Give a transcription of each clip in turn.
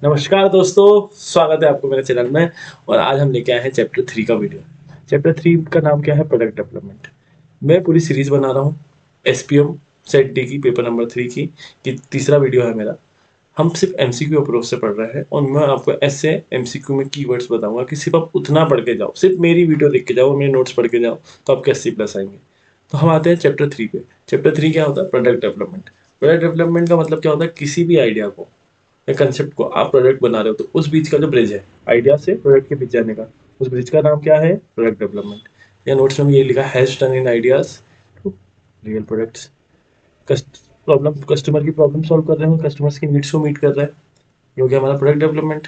नमस्कार दोस्तों, स्वागत है आपको मेरे चैनल में। और आज हम लेके आए हैं चैप्टर 3 का वीडियो। चैप्टर 3 का नाम क्या है? Product development. मैं पूरी सीरीज बना रहा हूँ एसपीएम सेट डी की पेपर नंबर 3 की। ये तीसरा वीडियो है मेरा। हम सिर्फ एमसीक्यू अप्रोच से पढ़ रहे हैं और मैं आपको ऐसे एमसीक्यू में कीवर्ड्स बताऊंगा कि सिर्फ आप उतना पढ़ के जाओ, सिर्फ मेरी वीडियो देख के जाओ, मेरे नोट्स पढ़ के जाओ, तो आपके 80+ आएंगे। तो हम आते हैं चैप्टर 3 पे। चैप्टर 3 क्या होता है? Product development. प्रोडक्ट डेवलपमेंट का मतलब क्या होता है? किसी भी आइडिया को या कंसेप्ट को आप प्रोडक्ट बना रहे हो तो उस बीच का जो ब्रिज है, आइडिया से प्रोडक्ट के बीच जाने का, उस ब्रिज का नाम क्या है? Product development. या नोट्स में भी ये लिखा has turn in ideas to real products. Customer की प्रॉब्लम सॉल्व कर रहे हो, कस्टमर्स की नीड्स को मीट कर रहे हैं, ये हो गया हमारा प्रोडक्ट डेवलपमेंट।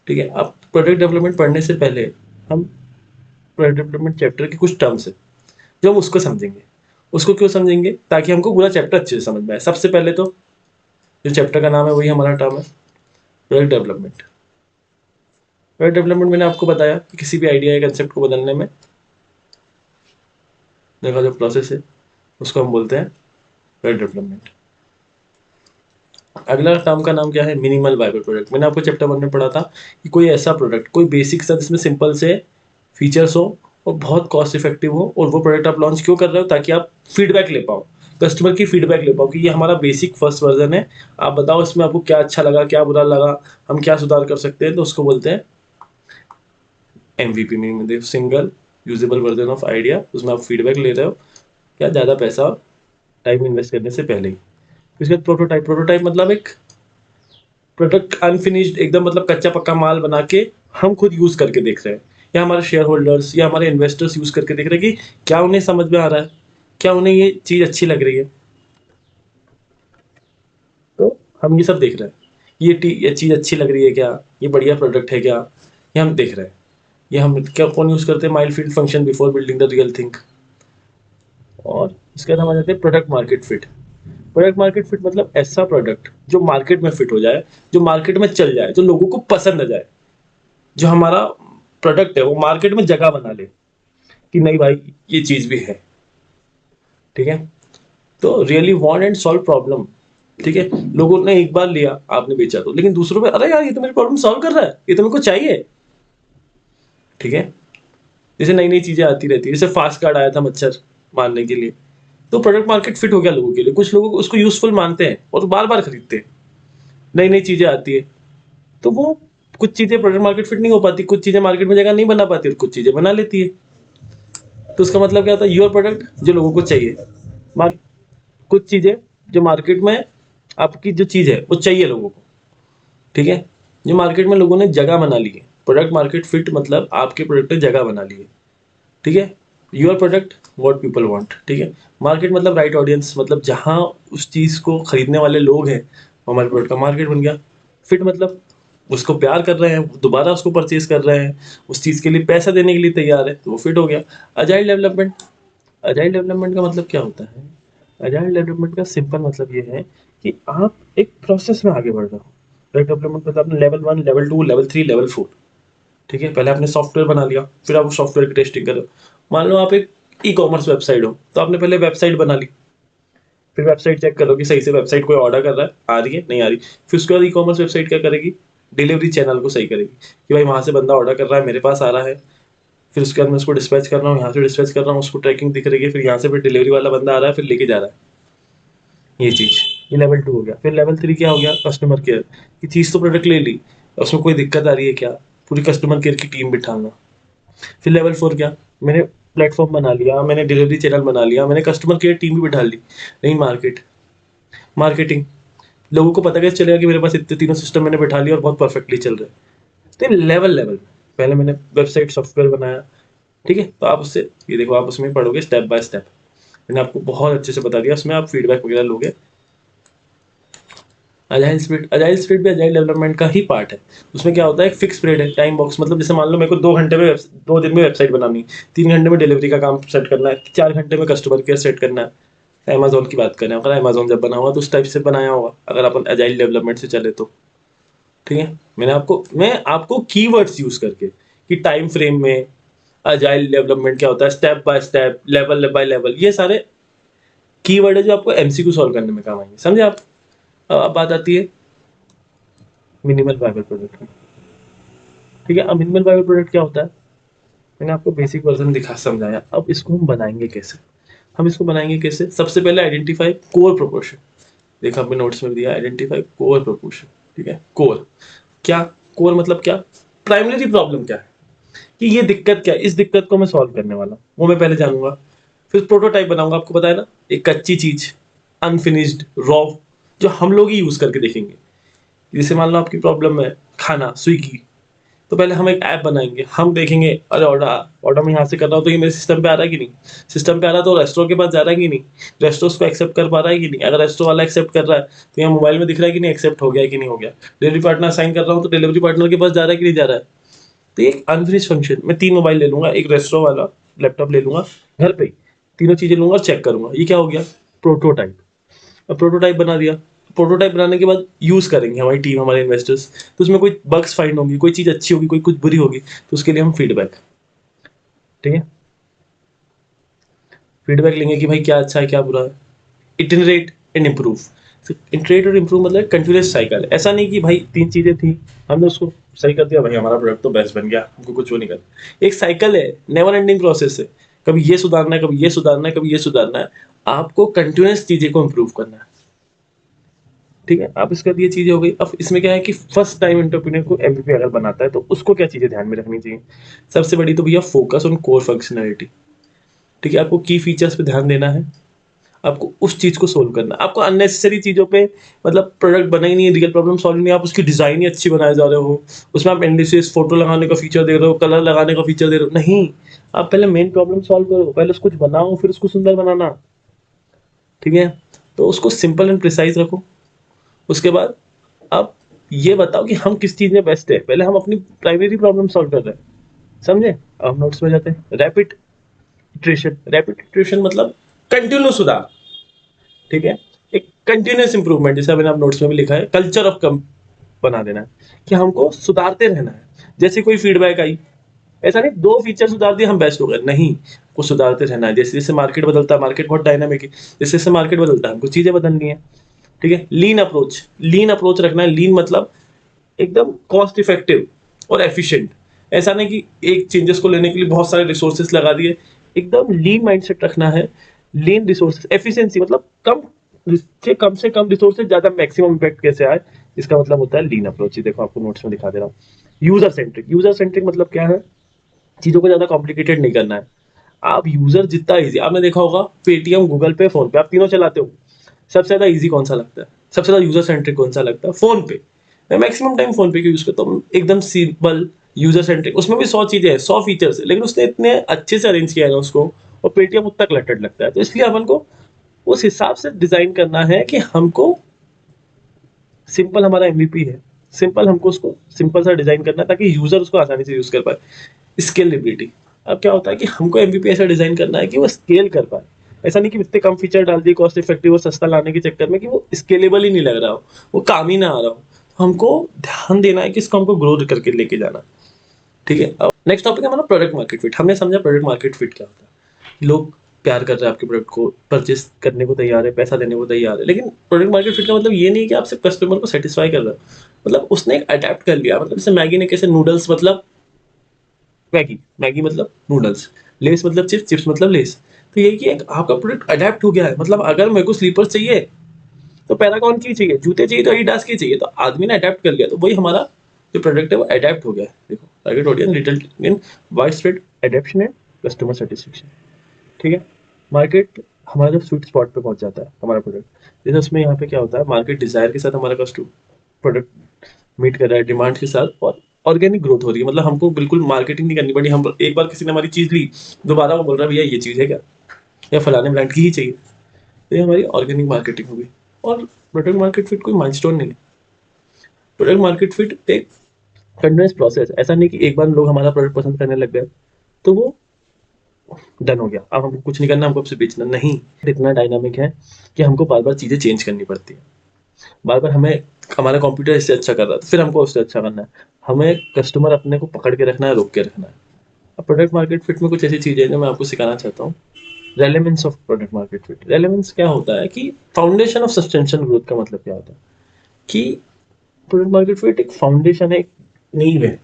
ठीक है। अब प्रोडक्ट डेवलपमेंट पढ़ने से पहले हम प्रोडक्ट डेवलपमेंट चैप्टर के कुछ टर्म्स है जो हम उसको समझेंगे। उसको क्यों समझेंगे? ताकि हमको पूरा चैप्टर अच्छे से समझ में आए। सबसे पहले तो जो चैप्टर का नाम है वही हमारा टर्म है, प्रोडक्ट डेवलपमेंट। प्रोडक्ट डेवलपमेंट मैंने आपको बताया कि किसी भी आइडिया या कंसेप्ट को बदलने में देखा जो प्रोसेस है उसको हम बोलते हैं प्रोडक्ट डेवलपमेंट। अगला टर्म का नाम क्या है? Minimal viable product. मैंने आपको चैप्टर 1 में पढ़ा था कि कोई ऐसा प्रोडक्ट, कोई बेसिक सा जिसमें सिंपल से फीचर्स हो और बहुत कॉस्ट इफेक्टिव हो, और वो प्रोडक्ट आप लॉन्च क्यों कर रहे हो? ताकि आप फीडबैक ले पाओ, कस्टमर की फीडबैक ले पाओ कि ये हमारा बेसिक फर्स्ट वर्जन है, आप बताओ इसमें आपको क्या अच्छा लगा, क्या बुरा लगा, हम क्या सुधार कर सकते हैं। तो उसको बोलते हैं MVP, meaning single usable version of idea. उसमें आप फीडबैक ले रहे हो क्या ज़्यादा पैसा टाइम इन्वेस्ट करने से पहले ही। उसके बाद प्रोटोटाइप। प्रोटोटाइप मतलब एक प्रोडक्ट अनफिनिश्ड, एकदम मतलब कच्चा पक्का माल बना के हम खुद यूज करके देख रहे हैं, या हमारे शेयर होल्डर्स या हमारे इन्वेस्टर्स यूज करके देख रहे हैं कि क्या उन्हें समझ में आ रहा है, क्या उन्हें ये चीज अच्छी लग रही है। तो हम ये सब देख रहे हैं, ये चीज अच्छी लग रही है क्या, ये बढ़िया प्रोडक्ट है क्या, ये हम देख रहे हैं। ये हम क्या कौन यूज करते हैं? Mild field function before building the real thing. और इसके बाद हम आ जाते हैं product market fit. Product market fit मतलब ऐसा प्रोडक्ट जो मार्केट में फिट हो जाए, जो मार्केट में चल जाए, जो लोगों को पसंद आ जाए, जो हमारा प्रोडक्ट है वो मार्केट में जगह बना ले कि नहीं भाई ये चीज भी है। ठीक है। तो really want and solve problem. ठीक है। लोगों ने एक बार लिया, आपने बेचा तो, लेकिन दूसरों पे अरे यार ये तो मेरी प्रॉब्लम सॉल्व कर रहा है, ये तो मेरे को चाहिए। ठीक है। जैसे नई नई चीजें आती रहती है, जैसे फास्ट कार्ड आया था मच्छर मारने के लिए, तो प्रोडक्ट मार्केट फिट हो गया लोगों के लिए। कुछ लोग उसको यूजफुल मानते हैं और बार बार खरीदते हैं। नई नई चीजें आती है तो वो, कुछ चीजें प्रोडक्ट मार्केट फिट नहीं हो पाती, कुछ चीजें मार्केट में जगह नहीं बना पाती और कुछ चीजें बना लेती है। तो उसका मतलब क्या होता है? योर प्रोडक्ट जो लोगों को चाहिए, कुछ चीजें जो मार्केट में, आपकी जो चीज है वो चाहिए लोगों को। ठीक है। जो मार्केट में लोगों ने जगह बना ली है, प्रोडक्ट मार्केट फिट मतलब आपके प्रोडक्ट ने जगह बना ली है। ठीक है। Your product what people want. ठीक है। मार्केट मतलब राइट ऑडियंस, मतलब जहां उस चीज को खरीदने वाले लोग हैं, वो हमारे प्रोडक्ट का मार्केट बन गया। फिट मतलब उसको प्यार कर रहे हैं, दोबारा उसको परचेज कर रहे हैं, उस चीज के लिए पैसा देने के लिए तैयार है, तो वो फिट हो गया। Agile development. अजाइल डेवलपमेंट का मतलब क्या होता है? अजाइल डेवलपमेंट का सिंपल मतलब ये है कि आप एक प्रोसेस में आगे बढ़ रहे हो। प्रोडक्ट डेवलपमेंट मतलब आपने लेवल 1, लेवल 2, लेवल 3, लेवल 4। ठीक है। पहले आपने सॉफ्टवेयर बना लिया, फिर आप सॉफ्टवेयर की टेस्टिंग करो। मान लो आप एक ई कॉमर्स वेबसाइट हो, तो आपने पहले वेबसाइट बना ली, फिर वेबसाइट चेक करो कि सही से वेबसाइट कोई ऑर्डर कर रहा है, आ रही है नहीं आ रही। फिर उसके बाद ई कॉमर्स वेबसाइट क्या करेगी? डिलीवरी चैनल को सही करेगी कि भाई वहां से बंदा ऑर्डर कर रहा है, मेरे पास आ रहा है। फिर उसके बाद मैं उसको डिस्पैच कर रहा हूँ, यहाँ से डिस्पैच कर रहा हूँ, उसको ट्रैकिंग दिख रही है, फिर यहाँ से फिर डिलीवरी वाला बंदा आ रहा है, फिर लेके जा रहा है। ये चीज, ये लेवल 2 हो गया। फिर लेवल 3 क्या हो गया? Customer care. ये चीज तो प्रोडक्ट ले ली, उसमें कोई दिक्कत आ रही है क्या? पूरी कस्टमर केयर की टीम बिठाना। फिर लेवल 4 क्या? मैंने प्लेटफॉर्म बना लिया, मैंने डिलीवरी चैनल बना लिया, मैंने कस्टमर केयर टीम भी बिठा ली। नहीं, मार्केटिंग। लोगों को पता कैसे चलेगा कि मेरे पास इतने तीनों सिस्टम मैंने बिठा लिया और बहुत परफेक्टली चल रहे हैं। तो लेवल लेवल पहले मैंने वेबसाइट सॉफ्टवेयर बनाया। ठीक है। तो आप उससे, ये देखो आप उसमें पढ़ोगे स्टेप बाय स्टेप, मैंने आपको बहुत अच्छे से बता दिया, उसमें आप फीडबैक वगैरह लोगे। अजाइल स्प्रिंट भी अजाइल डेवलपमेंट का ही पार्ट है। उसमें क्या होता है? एक फिक्स पीरियड है, टाइम बॉक्स। मतलब जैसे मान लो मेरे को 2 घंटे में 2 दिन में वेबसाइट बनानी, 3 घंटे में डिलीवरी का काम सेट करना है, 4 घंटे में कस्टमर केयर सेट करना है। अमेजोन की बात करें, अगर अमेजोन जब बना हुआ तो उस टाइप से बनाया होगा, अगर अपन अजाइल डेवलपमेंट से चले तो। ठीक है। मैं आपको कीवर्ड्स यूज करके कि टाइम फ्रेम में अजाइल डेवलपमेंट क्या होता है, step by step, level by level, ये सारे कीवर्ड है जो आपको एमसीक्यू सॉल्व करने में काम आएंगे। समझे आप? अब बात आती है मिनिमल वायबल प्रोडक्ट में। ठीक है, अब मिनिमल वायबल प्रोडक्ट क्या होता है, मैंने आपको बेसिक वर्जन दिखा समझाया। अब इसको हम बनाएंगे कैसे, हम इसको बनाएंगे कैसे, सबसे पहले आइडेंटिफाई कोर प्रोपोर्शन। देखा आपने नोट्स में दिया, आइडेंटिफाई कोर प्रोपोर्शन। ठीक है, कोर क्या, कोर मतलब क्या, प्राइमरी प्रॉब्लम क्या है, कि ये दिक्कत क्या है, इस दिक्कत को मैं सॉल्व करने वाला हूं, वो मैं पहले जानूंगा। फिर प्रोटोटाइप बनाऊंगा, आपको पता है ना, एक कच्ची चीज, अनफिनिश्ड, रॉ, जो हम लोग ही यूज करके देखेंगे। जैसे मान लो आपकी प्रॉब्लम है खाना, स्विगी, तो पहले हम एक ऐप बनाएंगे, हम देखेंगे अरे ऑर्डर, ऑर्डर मैं यहाँ से कर रहा हूँ तो ये मेरे सिस्टम पे आ रहा है कि नहीं, सिस्टम पे आ रहा है तो रेस्टोरेंट के पास जा रहा है कि नहीं, रेस्टोरेंट को एक्सेप्ट कर पा रहा है कि नहीं, अगर रेस्टोरेंट वाला एक्सेप्ट कर रहा है तो यहाँ मोबाइल में दिख रहा है कि नहीं एक्सेप्ट हो गया है कि नहीं हो गया, डिलीवरी पार्टनर साइन कर रहा हूँ तो डिलीवरी पार्टनर के पास जा रहा है कि नहीं जा रहा है। तो एक अनफिनिश फंक्शन, मैं 3 मोबाइल ले लूंगा, एक रेस्टोरेंट वाला लैपटॉप ले लूंगा घर पे ही, तीनों चीजें लूंगा और चेक करूंगा, ये क्या हो गया, प्रोटोटाइप। अब प्रोटोटाइप बना दिया, प्रोटोटाइप बनाने के बाद यूज करेंगे हमारी टीम, हमारे इन्वेस्टर्स, तो उसमें कोई बग्स फाइंड होंगी, कोई चीज अच्छी होगी, कोई कुछ बुरी होगी, तो उसके लिए हम फीडबैक, ठीक है, फीडबैक लेंगे कि भाई क्या अच्छा है क्या बुरा है। इटरेट एंड इम्प्रूव, इटरेट और इम्प्रूव मतलब कंटिन्यूस साइकिल, ऐसा नहीं कि भाई 3 चीजें थी हमने उसको सही कर दिया, भाई हमारा प्रोडक्ट तो बेस्ट बन गया, हमको कुछ वो नहीं करना। एक साइकिल है, नेवर एंडिंग प्रोसेस है, कभी ये सुधारना है, कभी ये सुधारना है, कभी ये सुधारना है, आपको कंटिन्यूस चीजें को इम्प्रूव करना है। ठीक है, अब इसके बाद ये चीजें हो गई। अब इसमें क्या है कि फर्स्ट टाइम एंटरप्रेन्योर को एमवीपी अगर बनाता है तो उसको क्या चीजें ध्यान में रखनी चाहिए, सबसे बड़ी तो भैया फोकस ऑन कोर फंक्शनैलिटी। ठीक है, आपको की फीचर्स पे ध्यान देना है, आपको उस चीज को सोल्व करना है, आपको अननेसेसरी चीजों पे, मतलब प्रोडक्ट बना ही नहीं है, रियल प्रॉब्लम सॉल्व नहीं है, आप उसकी डिजाइन ही अच्छी बनाए जा रहे हो, उसमें आप एंडिसिस फोटो लगाने का फीचर दे रहे हो, कलर लगाने का फीचर दे रहे हो, नहीं, आप पहले मेन प्रॉब्लम सॉल्व करो, पहले उसको कुछ बनाओ फिर उसको सुंदर बनाना। ठीक है, तो उसको सिंपल एंड प्रिसाइज रखो। उसके बाद अब ये बताओ कि हम किस चीज में बेस्ट है, पहले हम अपनी प्राइमरी प्रॉब्लम सॉल्व कर रहे हैं, समझे। अब हम नोट्स में जाते हैं, रैपिड इटरेशन, रैपिड इटरेशन मतलब कंटिन्यू सुधार। ठीक है, एक कंटिन्यूस इंप्रूवमेंट, जैसे मैंने आप नोट्स में भी लिखा है, कल्चर ऑफ कम बना देना है, कि हमको सुधारते रहना है। जैसे कोई फीडबैक आई, ऐसा नहीं 2 फीचर सुधार दिए हम बेस्ट हो गए, नहीं, वो सुधारते रहना है, जैसे जैसे मार्केट बदलता है, मार्केट बहुत डायनामिक है, जैसे जैसे मार्केट बदलता है हमको चीजें बदलनी है। ठीक है, लीन अप्रोच, लीन अप्रोच रखना है, लीन मतलब एकदम कॉस्ट इफेक्टिव और एफिशिएंट, ऐसा नहीं कि एक चेंजेस को लेने के लिए बहुत सारे रिसोर्सेस लगा दिए, एकदम लीन माइंडसेट रखना है। लीन रिसोर्सेस, एफिशिएंसी मतलब कम से कम रिसोर्सेज ज्यादा मैक्सिमम इम्पैक्ट कैसे आए, इसका मतलब होता है लीन अप्रोच। देखो आपको नोट्स में दिखा दे रहा हूँ, यूजर सेंट्रिक, यूजर सेंट्रिक मतलब क्या है, चीजों को ज्यादा कॉम्प्लिकेटेड नहीं करना है, आप यूजर जितना इजी, आपने देखा होगा पेटीएम, गूगल पे, फोन पे, आप तीनों चलाते हो, सबसे ज्यादा इजी कौन सा लगता है, सबसे ज्यादा यूजर सेंट्रिक कौन सा लगता है, फोन पे। मैं मैक्सिमम टाइम फोन पे यूज करता हूँ, एकदम सिंपल यूजर सेंट्रिक, उसमें भी 100 चीजें हैं, 100 फीचर्स है, लेकिन उसने इतने अच्छे से अरेंज किया है ना उसको, और पेटीएम उतना क्लटर्ड लगता है, तो इसलिए अपन को उस हिसाब से डिजाइन करना है कि हमको सिंपल, हमारा एमवीपी है सिंपल, हमको उसको सिंपल सा डिजाइन करना है ताकि यूजर उसको आसानी से यूज कर पाए। स्केलेबिलिटी, अब क्या होता है कि हमको एमवीपी ऐसा डिजाइन करना है कि वो स्केल कर पाए, ऐसा नहीं कि इतने कम फीचर डाल दिए कॉस्ट इफेक्टिव और सस्ता लाने के चक्कर में कि वो स्केलेबल ही नहीं लग रहा हो, वो काम ही ना आ रहा हो, हमको ध्यान देना है कि इसको हमको ग्रो करके लेके जाना। ठीक है, अब नेक्स्ट टॉपिक है हमारा प्रोडक्ट मार्केट फिट। हमने समझा प्रोडक्ट मार्केट फिट क्या होता है, लोग प्यार कर रहे हैं आपके प्रोडक्ट को, परचेस करने को तैयार है, पैसा देने को तैयार है, लेकिन प्रोडक्ट मार्केट फिट का मतलब ये नहीं कि आप सिर्फ कस्टमर को सेटिस्फाई कर रहे हो, मतलब उसने एक अडेप्ट कर लिया, मतलब जैसे मैगी ने कैसे नूडल्स मतलब मैगी, मैगी मतलब नूडल्स, लेस मतलब चिप्स, चिप्स मतलब लेस, तो ये कि एक आपका प्रोडक्ट अडेप्ट हो गया है, मतलब अगर मेरे को स्लीपर्स चाहिए तो पैरागॉन की चाहिए, जूते चाहिए तो एडिडास की चाहिए, तो आदमी ने अडेप्ट कर लिया, तो वही हमारा जो प्रोडक्ट है वो अडेप्ट हो गया है। देखो target audience, little in wide spread adaptation and customer satisfaction. ठीक है, मार्केट हमारा जब स्वीट स्पॉट पे पहुंच जाता है हमारा प्रोडक्ट, जैसे उसमें यहाँ पे क्या होता है, मार्केट डिजायर के साथ हमारा कस्टमर प्रोडक्ट मीट कर रहा है डिमांड के साथ, और ऑर्गेनिक ग्रोथ हो रही है, मतलब हमको बिल्कुल मार्केटिंग नहीं करनी पड़ी, हम एक बार किसी ने हमारी चीज ली, दोबारा वो बोल रहा है भैया ये चीज है क्या, या फलाने ब्रांड की ही चाहिए, तो ये हमारी ऑर्गेनिक मार्केटिंग होगी। और प्रोडक्ट मार्केट फिट कोई माइलस्टोन नहीं है, प्रोडक्ट मार्केट फिट एक कंटिन्यूअस प्रोसेस, ऐसा नहीं कि एक बार लोग हमारा प्रोडक्ट पसंद करने लग गए तो वो डन हो गया, अब हमको कुछ नहीं करना, हमको आपसे बेचना नहीं, इतना डायनामिक है कि हमको बार बार चीजें चेंज करनी पड़ती है, बार बार हमें, हमारा कंप्यूटर इससे अच्छा कर रहा है तो फिर हमको उससे अच्छा करना है, हमें कस्टमर अपने को पकड़ के रखना है, रोक के रखना है। अब प्रोडक्ट मार्केट फिट में कुछ ऐसी चीजें हैं जो मैं आपको सिखाना चाहता हूँ। Relevance of product market fit, relevance क्या होता है कि फाउंडेशन ऑफ सस्टेंशन ग्रोथ का मतलब क्या होता है कि प्रोडक्ट मार्केट फिट एक फाउंडेशन है, एक नींव है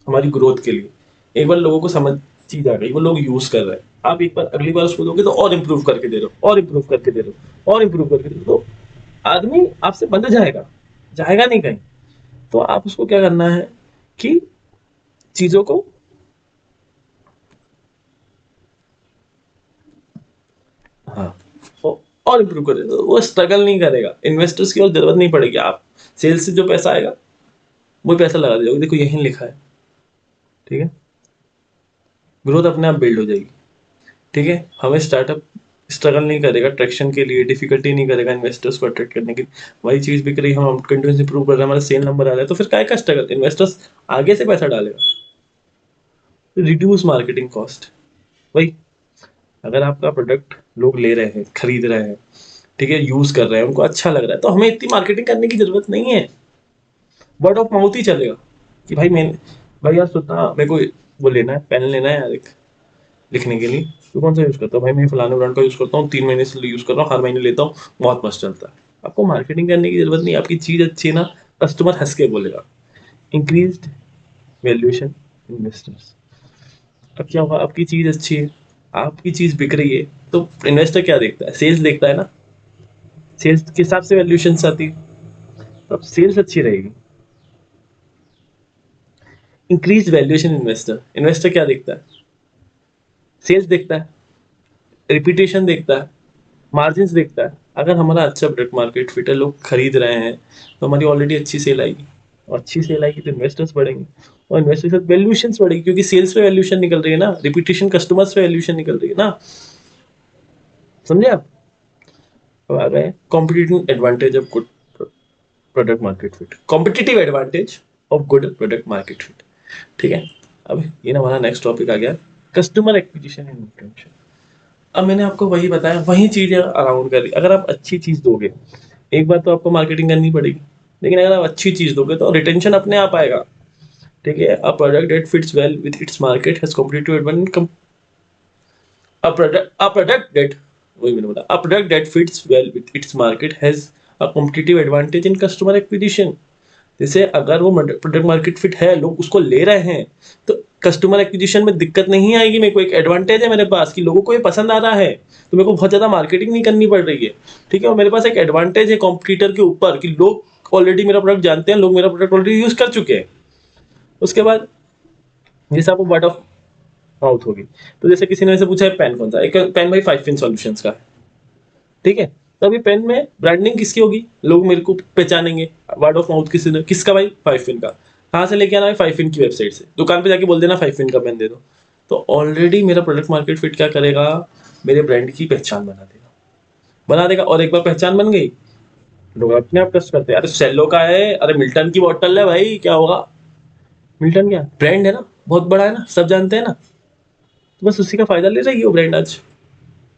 हमारी ग्रोथ के लिए। एक बार लोगों को समझ चीज आ गई, वो लोग यूज कर रहे हैं, आप एक बार अगली बार उसको दोगे तो और इम्प्रूव करके दे रहे हो, और इम्प्रूव करके दे रहे हो, और इम्प्रूव करके दे रहे हो, तो आदमी आपसे बंध जाएगा, जाएगा नहीं कहीं। तो आप उसको क्या करना है कि चीजों को हाँ और इम्प्रूव करे, तो वो स्ट्रगल नहीं करेगा, इन्वेस्टर्स की और जरूरत नहीं पड़ेगी। आप सेल्स से जो पैसा आएगा वही पैसा लगा दे, देखो यही लिखा है, ठीक है। ग्रोथ अपने आप बिल्ड हो जाएगी, ठीक है। हमें स्टार्टअप स्ट्रगल नहीं करेगा ट्रैक्शन के लिए, डिफिकल्टी नहीं करेगा इन्वेस्टर्स को अट्रैक्ट करने की। वही चीज बिक रही, हम कंटिन्यूस इंप्रूव कर रहे हैं, हमारा सेल नंबर आ रहा है, तो फिर काय का स्ट्रगल, इन्वेस्टर्स आगे से पैसा डालेगा। रिड्यूस मार्केटिंग कॉस्ट, वही अगर आपका प्रोडक्ट लोग ले रहे हैं, खरीद रहे हैं, ठीक है, यूज कर रहे हैं, उनको अच्छा लग रहा है, तो हमें इतनी मार्केटिंग करने की जरूरत नहीं है, वर्ड ऑफ माउथ ही चलेगा कि भाई यार सुनना, मेरे को वो लेना है, पेन लेना है यार एक लिखने के लिए, तो कौन सा यूज करता हूँ भाई, मैं फलाने ब्रांड का यूज करता हूँ, 3 महीने से यूज कर रहा हूँ, हर महीने लेता हूँ, बहुत मस्त चलता है। आपको मार्केटिंग करने की जरूरत नहीं, आपकी चीज अच्छी है ना, कस्टमर हंस के बोलेगा। इंक्रीज वैल्यूएशन इन्वेस्टर्स, अब क्या होगा, आपकी चीज अच्छी है, आपकी चीज बिक रही है, तो इन्वेस्टर क्या देखता है, सेल्स देखता है ना, सेल्स के हिसाब से वैल्यूएशन आती है, तो अब सेल्स अच्छी रहेगी। इंक्रीज वैल्यूएशन इन्वेस्टर, इन्वेस्टर क्या देखता है, सेल्स देखता है, रिपीटेशन देखता है, मार्जिन देखता है। अगर हमारा अच्छा प्रोडक्ट मार्केट फिट है, लोग खरीद रहे हैं, तो हमारी ऑलरेडी अच्छी सेल आएगी, और अच्छी सेल आएगी तो इन्वेस्टर्स बढ़ेंगे, और इन्वेस्टर्स के साथ वैल्यूएशन बढ़ेगी, क्योंकि सेल्स पे वैल्यूएशन निकल रही है ना, रिपीटेशन कस्टमर्स पे वैल्यूएशन निकल रही है ना, समझे आप। अब आ गए competitive advantage of good product market fit, competitive advantage of good product market fit, ठीक है। अब ये ना हमारा नेक्स्ट टॉपिक आ गया, कस्टमर एक्विजिशन एंड रिटेंशन। अब मैंने आपको वही बताया, वही चीजें अराउंड करी, अगर आप अच्छी चीज दोगे, एक बार तो आपको मार्केटिंग करनी पड़ेगी, लेकिन अगर आप अच्छी चीज दोगे तो रिटेंशन अपने आप आएगा, ठीक है। A product that fits well with its market has competitive advantage, a product that वही मैंने बोला, a product that fits well with its market has a competitive advantage in customer acquisition। जैसे अगर वो प्रोडक्ट मार्केट फिट है, लोग उसको ले रहे हैं, तो कस्टमर एक्विजिशन में दिक्कत नहीं आएगी, मेरे को एक एडवांटेज है मेरे पास कि लोगों को ये पसंद आ रहा है, तो मेरे को बहुत ज्यादा मार्केटिंग नहीं करनी पड़ रही है, ठीक है। और मेरे पास एक एडवांटेज है कॉम्पिटिटर के ऊपर कि लोग ऑलरेडी मेरा प्रोडक्ट जानते हैं, लोग मेरा प्रोडक्ट ऑलरेडी यूज कर चुके हैं। उसके बाद जैसे आपको वर्ड ऑफ माउथ होगी, तो जैसे किसी ने से पूछा है पेन कौन सा, एक पेन भाई 5 फिन सॉल्यूशंस का है, ठीक है। तो अभी पेन में ब्रांडिंग किसकी होगी, लोग मेरे को पहचानेंगे, वर्ड ऑफ माउथ किसी ने, किसका भाई 5 फिन का, कहाँ से लेके आना है, 5 फिन की वेबसाइट से, दुकान पे जाके बोल देना 5 फिन का पेन दे दो, तो ऑलरेडी मेरा प्रोडक्ट मार्केट फिट क्या करेगा, मेरे ब्रांड की पहचान बना देगा, और एक बार पहचान बन गई, लोग अपने आप ट्रस्ट करते हैं, अरे सेलो का है, अरे मिल्टन की बॉटल है भाई, क्या होगा, मिल्टन क्या ब्रांड है ना, बहुत बड़ा है ना, सब जानते हैं ना, तो बस उसी का फायदा ले रही है वो ब्रांड आज।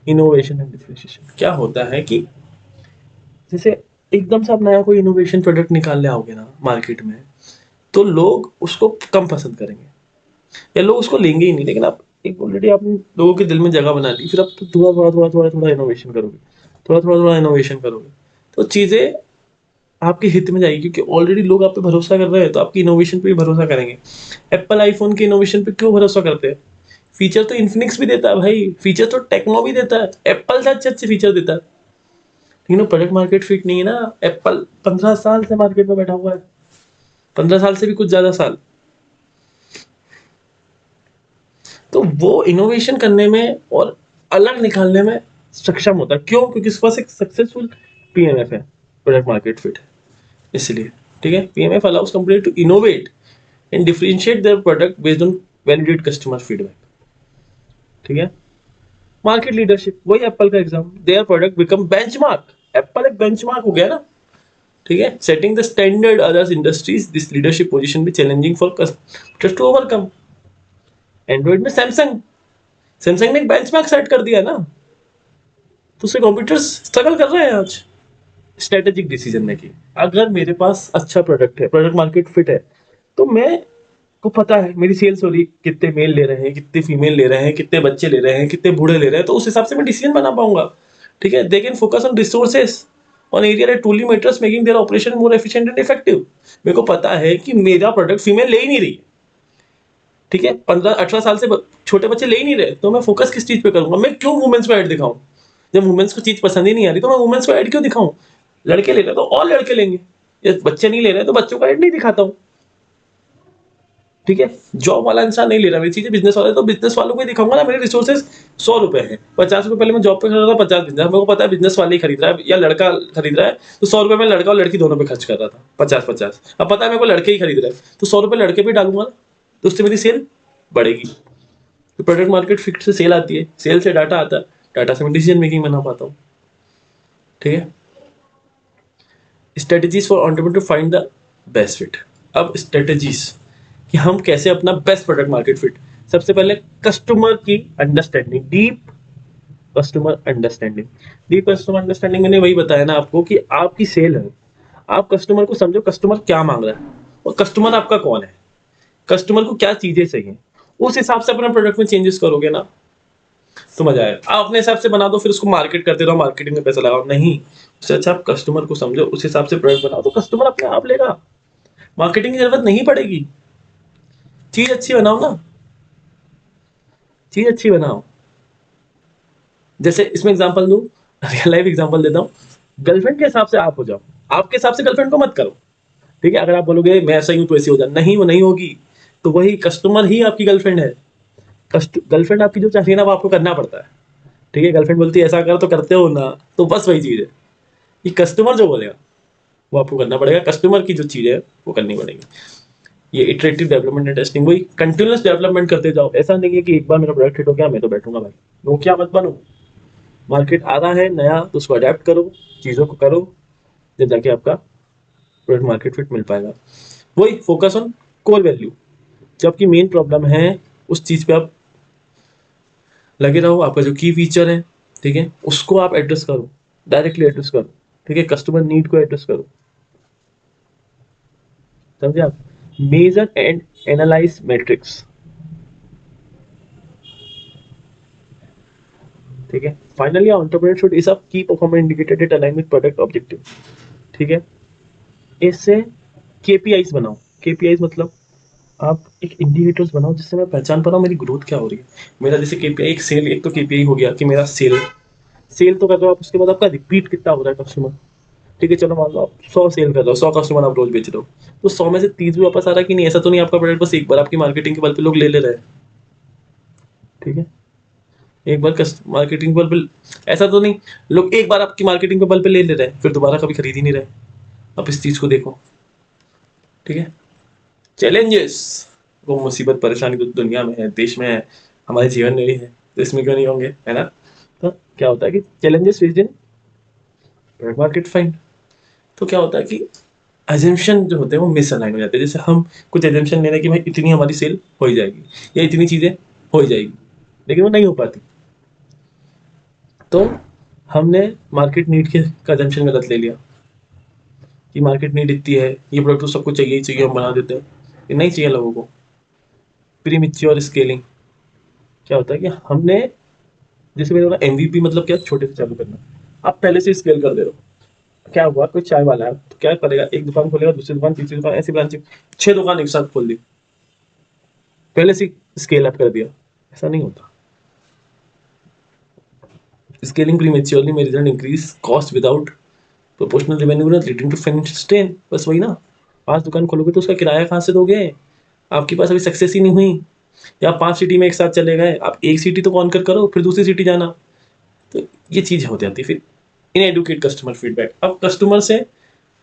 इनोवेशन एंड डिफरेंशिएशन, क्या होता है कि जैसे एकदम से आप नया कोई इनोवेशन प्रोडक्ट निकालने आओगे ना मार्केट में, तो लोग उसको कम पसंद करेंगे, या लोग उसको लेंगे ही नहीं, लेकिन आप एक ऑलरेडी आपने लोगों के दिल में जगह बना ली, फिर आप तो थोड़ा थोड़ा थोड़ा थोड़ा थोड़ा इनोवेशन करोगे, थोड़ा थोड़ा थोड़ा इनोवेशन करोगे, तो चीजें आपके हित में जाएगी, क्योंकि ऑलरेडी लोग आप पे भरोसा कर रहे हैं, तो आपकी इनोवेशन पे भी भरोसा करेंगे। एप्पल आईफोन के इनोवेशन पे क्यों भरोसा करते हैं, फीचर तो इन्फिनिक्स भी देता है भाई, फीचर तो टेक्नो भी देता है, एप्पल से अच्छे अच्छे फीचर देता है, लेकिन वो प्रोडक्ट मार्केट फिट नहीं है ना। एप्पल 15 साल से मार्केट में बैठा हुआ है, 15 साल से भी कुछ ज्यादा साल, तो वो इनोवेशन करने में और अलग निकालने में सक्षम होता है, क्यों, क्योंकि उसके पास एक सक्सेसफुल पीएमएफ है, प्रोडक्ट मार्केट फिट है, इसलिए, ठीक है। PMF allows company to innovate and differentiate their product based on validate customer feedback, ठीक है। मार्केट लीडरशिप, वही एप्पल का example, their product become benchmark, Apple एक बेंचमार्क हो गया ना, ठीक है। Setting the standard others industries, this leadership position भी challenging for customers to overcome. Android में सैमसंग, सैमसंग ने एक बेंचमार्क सेट कर दिया ना, तो उससे कंप्यूटर्स स्ट्रगल कर रहे हैं आज। स्ट्रेटेजिक डिसीजन मेकिंग, अगर मेरे पास अच्छा प्रोडक्ट है, प्रोडक्ट मार्केट फिट है, तो मैं को पता है मेरी सेल्स हो रही, कितने मेल ले रहे हैं, कितने फीमेल ले रहे हैं, कितने बच्चे ले रहे हैं, कितने बूढ़े ले रहे हैं, तो उस हिसाब से मैं डिसीजन बना पाऊंगा, ठीक है। They can focus on resources on area that truly matters, making their operation more efficient and effective. मेरे को पता है कि मेरा प्रोडक्ट फीमेल ले ही नहीं रही, ठीक है, 15-18 साल से छोटे बच्चे ले ही नहीं रहे, तो मैं फोकस किस चीज पे करूंगा? मैं क्यों वुमेन्स को ऐड दिखाऊं? जब वुमेन्स को चीज पसंद ही नहीं आ रही तो मैं वुमेन्स को ऐड क्यों दिखाऊं? लड़के ले रहे तो और लड़के लेंगे, ये बच्चे नहीं ले रहे तो बच्चों का ऐड नहीं दिखाता हूं, ठीक है। जॉब वाला इंसान नहीं ले रहा मेरी चीजें, बिजनेस वाला, तो बिजनेस वालों को ही दिखाऊंगा ना। मेरे रिसोर्सेज 100 रुपए है, 50 रुपए पहले मैं जॉब पे खरीद रहा था, 50 बिजनेस, मेरे को पता है बिजनेस वाले ही खरीद रहा है या लड़का खरीद रहा है, तो 100 रुपए में लड़का और लड़की दोनों पे खर्च कर रहा था, 50-50। अब पता है मेरे को लड़के ही खरीद रहे हैं, तो 100 रुपए लड़के पे डालूंगा ना, तो उससे मेरी सेल बढ़ेगी। तो प्रोडक्ट मार्केट फिट से सेल आती है, सेल से डाटा आता है, डाटा से मैं डिसीजन मेकिंग बना पाता हूँ, ठीक है। Strategies for entrepreneur to find the best fit. अब स्ट्रेटेजीज कि हम कैसे अपना बेस्ट प्रोडक्ट मार्केट फिट। सबसे पहले कस्टमर की understanding, deep customer understanding. Deep customer understanding मैंने वही बताया ना आपको कि आपकी सेल है, आप कस्टमर को समझो, कस्टमर क्या मांग रहा है और कस्टमर आपका कौन है, कस्टमर को क्या चीजें चाहिए, उस हिसाब से अपने प्रोडक्ट में चेंजेस करोगे ना तो मजा आएगा। आप अपने हिसाब से बना दो, फिर उसको मार्केट करते रहो, मार्केटिंग में पैसा लगाओ, नहीं। उससे अच्छा आप कस्टमर को समझो, उस हिसाब से प्रोडक्ट बनाओ, तो कस्टमर अपने आप लेगा, मार्केटिंग की जरूरत नहीं पड़ेगी। चीज अच्छी बनाओ ना, चीज अच्छी बनाओ। जैसे इसमें एग्जांपल दूं, रियल लाइफ एग्जांपल देता हूँ। गर्लफ्रेंड के हिसाब से आप हो जाओ, आपके हिसाब से गर्लफ्रेंड को मत करो, ठीक है। अगर आप बोलोगे मैं ऐसा ही हूं तो ऐसी हो जा, नहीं वो नहीं होगी, तो वही कस्टमर ही आपकी गर्लफ्रेंड है। गर्लफ्रेंड आपकी जो चाहिए ना वो आपको करना पड़ता है, ठीक है। गर्लफ्रेंड बोलती है ऐसा कर तो करते हो ना, तो बस वही चीज है। ये कस्टमर जो बोलेगा वो आपको करना पड़ेगा, कस्टमर की जो चीज है वो करनी पड़ेगी। ये इटरेटिव डेवलपमेंट एंड टेस्टिंग, वही कंटिन्यूअस डेवलपमेंट करते जाओ। ऐसा नहीं है कि एक बार मेरा प्रोडक्ट हिट हो गया मैं तो बैठूंगा भाई, वो क्या मत बनो। मार्केट आ रहा है नया तो उसको अडेप्ट करो, चीजों को करो, जब जाके आपका प्रोडक्ट मार्केट फिट मिल पाएगा। वही फोकस ऑन कोर वैल्यू, जो आपकी मेन प्रॉब्लम है उस चीज पे आप लगे रहो। आपका जो की फीचर है, ठीक है, उसको आप एड्रेस करो, डायरेक्टली एड्रेस करो, ठीक है। कस्टमर नीड को एड्रेस करो, समझे आप। मेजर एंड एनालाइज मैट्रिक्स, ठीक है। Finally entrepreneur should is a key performance indicator that align with product objective, ठीक है। इससे केपीआईज बनाओ। केपीआईज मतलब आप एक इंडिकेटर्स बनाओ जिससे मैं पहचान पा रहा हूँ मेरी ग्रोथ क्या हो रही है। मेरा जैसे केपीआई एक सेल, एक तो केपीआई हो गया कि मेरा सेल तो कर रहे हो आप, उसके बाद आपका रिपीट कितना हो रहा है कस्टमर, ठीक है। चलो मान लो आप 100 सेल कर रहे हो, 100 कस्टमर आप रोज बेच रहे हो, तो 100 में से 30 भी वापस आ रहा है कि नहीं? ऐसा तो नहीं आपका प्रोडक्ट बस एक बार आपकी मार्केटिंग के बल पे लोग ले ले रहे हैं, ठीक है। एक बार मार्केटिंग बल पे, ऐसा तो नहीं लोग एक बार आपकी मार्केटिंग पे बल पे ले ले रहे हैं फिर दोबारा कभी खरीद ही नहीं रहे। आप इस चीज को देखो, ठीक है। चैलेंजेस, वो मुसीबत परेशानी तो दुनिया में है, देश में है, हमारे जीवन में भी है, तो इसमें क्यों नहीं होंगे, है ना। तो क्या होता है कि challenges faced in product market find, तो क्या होता है कि एजम्पशन जो होते हैं वो मिसअलाइन हो जाते हैं। जैसे हम कुछ एजम्पशन ले रहे हैं कि भाई इतनी हमारी सेल हो ही जाएगी या इतनी चीजें हो ही जाएगी, लेकिन वो नहीं हो पाती। तो हमने मार्केट नीड के का एजम्पशन गलत ले लिया कि मार्केट नीड इतनी है, ये प्रोडक्ट तो सबको चाहिए ही चाहिए, हम बना देते हैं, ये नहीं चाहिए लोगों को। प्रीमेच्योर स्केलिंग, क्या होता है कि हमने, जैसे मैंने बोला एमवीपी मतलब क्या, छोटे से चालू करना। आप पहले से स्केल कर दे रहे हो। क्या हुआ, कोई चाय वाला है तो क्या करेगा, एक दुकान खोलेगा, दूसरी दुकान, तीसरी दुकान, ऐसी ब्रांच 6 दुकान एक साथ खोल दी, पहले से स्केल अप कर दिया। ऐसा नहीं होता। Scaling prematurely may result increase cost without proportional revenue growth leading to financial strain। बस वही ना, 5 दुकान खोलोगे तो उसका किराया कहाँ से दोगे? आपके पास अभी सक्सेस ही नहीं हुई, या 5 सिटी में एक साथ चले गए, आप एक सिटी तो कॉन्कर करो फिर दूसरी सिटी जाना। तो ये चीज हो जाती है फिर इनएडुकेट कस्टमर फीडबैक। अब कस्टमर से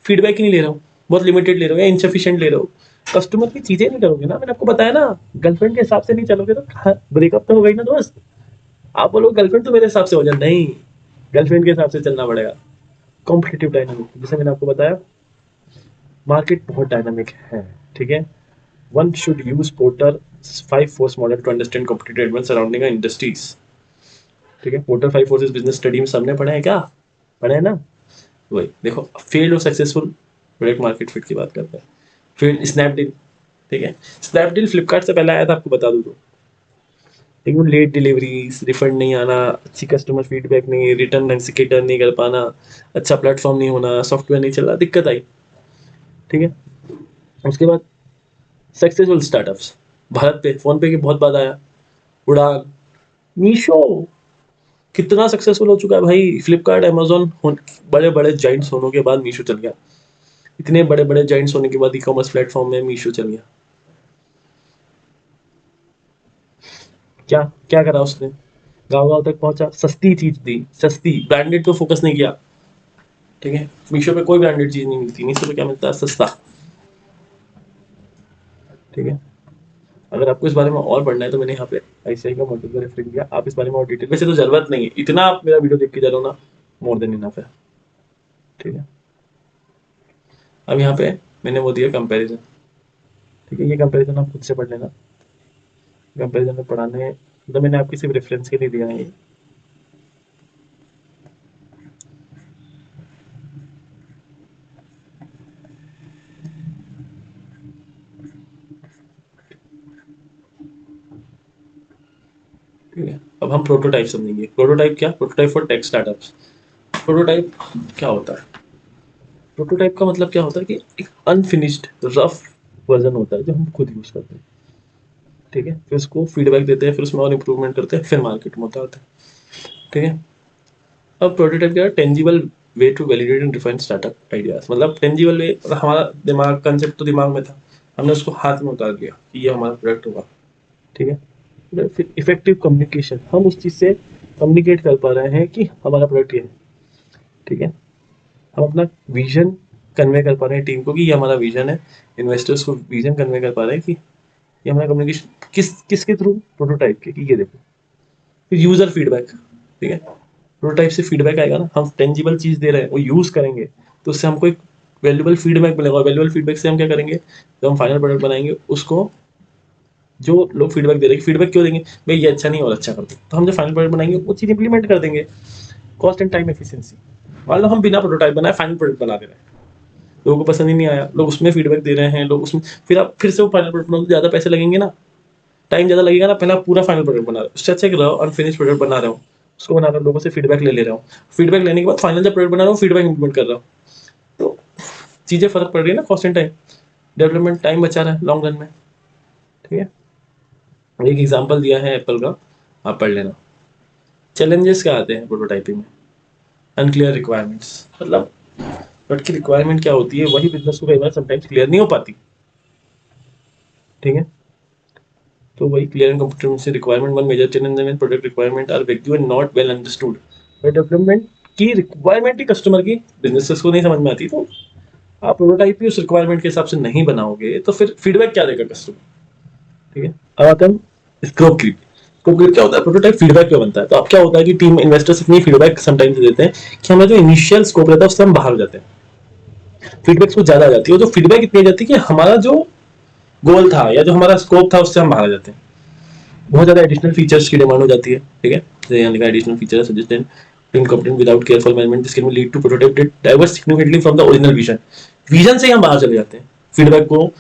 फीडबैक ही नहीं ले रहा हूँ, बहुत लिमिटेड ले रहा हूँ या इनसफिशिएंट ले रहा हूँ, कस्टमर की चीजें नहीं करोगे ना। मैंने आपको बताया ना, गर्लफ्रेंड के हिसाब से नहीं चलोगे तो ब्रेकअप तो हो गई ना दोस्त। आप बोलो गर्लफ्रेंड तो मेरे हिसाब से हो जाए, नहीं, गर्लफ्रेंड के हिसाब से चलना पड़ेगा। कॉम्पिटिटिव डायनामिक, जैसे मैंने आपको बताया मार्केट बहुत डायनामिक है, ठीक है। One should use Porter 5 force model to understand competitive advance surrounding industries, ठीक है। पोर्टर 5 फोर्सेस बिजनेस स्टडी में सबने पढ़ा है क्या? पढ़ा है ना। वही देखो, फेल्ड और सक्सेसफुल प्रोडक्ट मार्केट फिट की बात करते हैं। फेल्ड स्नैपडील, ठीक है। स्नैपडील फ्लिपकार्ट से पहले आया था, आपको बता दूं तो लेकिन लेट डिलीवरीज, रिफंड नहीं आना, अच्छी कस्टमर फीडबैक नहीं, रिटर्न ढंग से रिटर्न नहीं कर पाना, अच्छा प्लेटफॉर्म नहीं होना, सॉफ्टवेयर नहीं चल रहा, दिक्कत आई। ठीक है, उसके बाद सक्सेसफुल स्टार्टअप्स, भारत पे फोन पे की बहुत बात आया, उड़ान, मीशो कितना सक्सेसफुल हो चुका है भाई। फ्लिपकार्ट, अमेजोन बड़े बड़े जाइंट्स होने के बाद मीशो चल गया। इतने बड़े बड़े जाइंट्स होने के बाद ई कॉमर्स प्लेटफॉर्म में मीशो चल गया। क्या क्या करा उसने, गांव गांव तक पहुंचा, सस्ती चीज दी, सस्ती, ब्रांडेड पे फोकस नहीं किया। ठीक है, मीशो पे कोई ब्रांडेड चीज नहीं मिलती, मीशो पे क्या मिलता है, सस्ता। ठीक है, अगर आपको इस बारे में और पढ़ना है तो मैंने यहाँ पे आईसीआई का मॉड्यूल रेफर किया, आप इस बारे में और डिटेल, वैसे तो जरूरत नहीं है, इतना आप मेरा वीडियो देख के जा रहे हो ना, मोर देन इनफ है। ठीक है, अब यहाँ पे मैंने वो दिया कंपैरिजन। ठीक है, ये कंपैरिजन आप खुद से पढ़ लेना, कंपैरिजन में पढ़ाने मतलब मैंने आपकी सिर्फ रेफरेंस के लिए दिया है ये। ठीक है, अब हम प्रोटोटाइप समझेंगे। प्रोटोटाइप क्या, prototype for tech startups. Prototype क्या होता है, प्रोटोटाइप का मतलब क्या होता है कि एक अनफिनिश्ड रफ वर्जन होता है जो हम खुद यूज करते हैं। ठीक है, फिर उसको फीडबैक देते हैं, फिर उसमें और इम्प्रूवमेंट करते हैं, फिर मार्केट में उतारते हैं। ठीक है, अब प्रोटोटाइप क्या है, tangible way to validate and define startup ideas. मतलब टेंजिबल वे, हमारा दिमाग कंसेप्ट तो दिमाग में था, हमने उसको हाथ में उतार दिया कि ये हमारा प्रोडक्ट होगा। ठीक है, फिर इफेक्टिव कम्युनिकेशन, हम उस चीज से कम्युनिकेट कर पा रहे हैं कि हमारा प्रोडक्ट ये है। ठीक है, हम अपना विजन कन्वे कर पा रहे हैं टीम को कि ये हमारा विजन है, इन्वेस्टर्स को विजन कन्वे कर पा रहे हैं कि ये हमारा कम्युनिकेशन किसके थ्रू, प्रोटोटाइप के, कि ये देखो। फिर यूजर फीडबैक। ठीक है, प्रोटोटाइप से फीडबैक आएगा ना, हम टेंजिबल चीज दे रहे हैं, वो यूज करेंगे तो उससे हमको एक वैल्यूबल फीडबैक मिलेगा, और वैल्यूबल फीडबैक से हम क्या करेंगे, जब हम फाइनल प्रोडक्ट बनाएंगे उसको, जो लोग फीडबैक दे रहे हैं, फीडबैक क्यों देंगे, भाई ये अच्छा नहीं और अच्छा कर दो, तो हम जो फाइनल प्रोडक्ट बनाएंगे वो चीज इंप्लीमेंट कर देंगे। कॉस्ट एंड टाइम एफिशिएंसी, मान लो हम बिना प्रोटोटाइप बनाए फाइनल प्रोडक्ट बना दे रहे हैं, लोगों को पसंद ही नहीं आया, लोग उसमें फीडबैक दे रहे हैं, लोग उसमें, फिर आप फिर से वो फाइनल प्रोडक्ट बनाओ तो ज्यादा पैसे लगेंगे ना, टाइम ज्यादा लगेगा ना, पहले आप पूरा फाइनल प्रोडक्ट बना रहे हो, उससे अच्छा कि रहो अनफिनिश प्रोडक्ट बना रहे हो, उसको बना रहे हो, लोगों से फीडबैक ले रहा हूँ, फीडबैक लेने के बाद फाइनल जब प्रोडक्ट बना रहा हूँ फीडबैक इंप्लीमेंट कर रहा हूँ, तो चीजें फर्क पड़ रही है ना, cost and time, development time बचा रहा है लॉन्ग रन में। ठीक है, एक एग्जांपल दिया है एप्पल का, आप पढ़ लेना। चैलेंजेस क्या आते हैं प्रोटोटाइपिंग में, अनक्लियर रिक्वायरमेंट्स, मतलब प्रोडक्ट की रिक्वायरमेंट क्या होती है वही बिजनेस को कई बार समटाइम्स क्लियर नहीं हो पाती। ठीक है, तो वही clear and computer requirement, one major challenge in product requirement are vague and not well understood. Development की रिक्वायरमेंट ही कस्टमर की बिजनेसेस को नहीं समझ में आती, तो आप प्रोटोटाइप ही उस रिक्वायरमेंट के हिसाब से नहीं बनाओगे तो फिर फीडबैक क्या देगा कस्टमर। ठीक है, अब आते हैं स्कोप क्रीप। स्कोप क्रीप क्या होता है, प्रोटोटाइप फीडबैक पे बनता है, तो अब क्या होता है कि टीम इन्वेस्टर्स इतनी फीडबैक समटाइम्स देते हैं कि हमारा जो इनिशियल स्कोप रहता है उससे हम बाहर हो जाते हैं, फीडबैक कुछ ज्यादा आ जाती है, तो फीडबैक इतनी आ जाती है कि हमारा जो गोल था या जो हमारा स्कोप था उससे हम बाहर आ जाते हैं, बहुत ज्यादा एडिशनल फीचर्स की डिमांड हो जाती है। ठीक है, जैसे यहाँ लिखा additional feature suggested incomplete without careful management, this can lead to prototype diverse significantly from the original vision. Vision से ही हम बाहर चले जाते हैं, फीडबैक को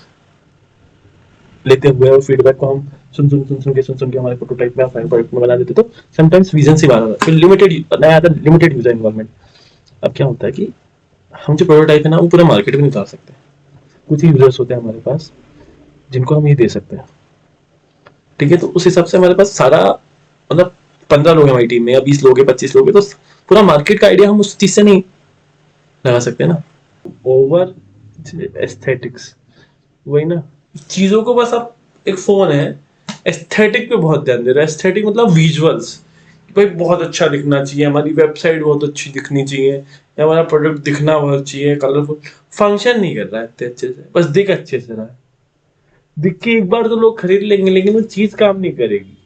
लेते हुए, और फीडबैक को हम सुन के हमारे प्रोटोटाइप में फाइनल प्रोडक्ट में बना देते, तो समटाइम्स विजन से बाहर आता है, फिर लिमिटेड नया आता है, लिमिटेड यूजर इन्वॉल्वमेंट। अब क्या होता है कि हम जो प्रोटोटाइप है ना वो पूरा मार्केट में नहीं उतार सकते, कुछ ही यूजर्स होते हैं हमारे पास जिनको हम ये दे सकते हैं। ठीक है, तो उस हिसाब से हमारे पास सारा, मतलब 15 लोग हैं हमारी टीम में या 20 लोग हैं, 25 लोग हैं, तो पूरा मार्केट का आइडिया हम उस चीज से नहीं लगा सकते ना। ओवर एस्थेटिक्स, वही ना, चीजों को बस आप, एक फोन है, एस्थेटिक पे बहुत ध्यान दे रहा है, एस्थेटिक मतलब विजुअल्स, भाई बहुत अच्छा दिखना चाहिए, हमारी वेबसाइट बहुत अच्छी दिखनी चाहिए, या हमारा प्रोडक्ट दिखना बहुत चाहिए कलरफुल, फंक्शन नहीं कर रहा है इतने अच्छे से, बस दिख अच्छे से रहा है, दिख के एक बार तो लोग खरीद लेंगे लेकिन वो चीज काम नहीं करेगी।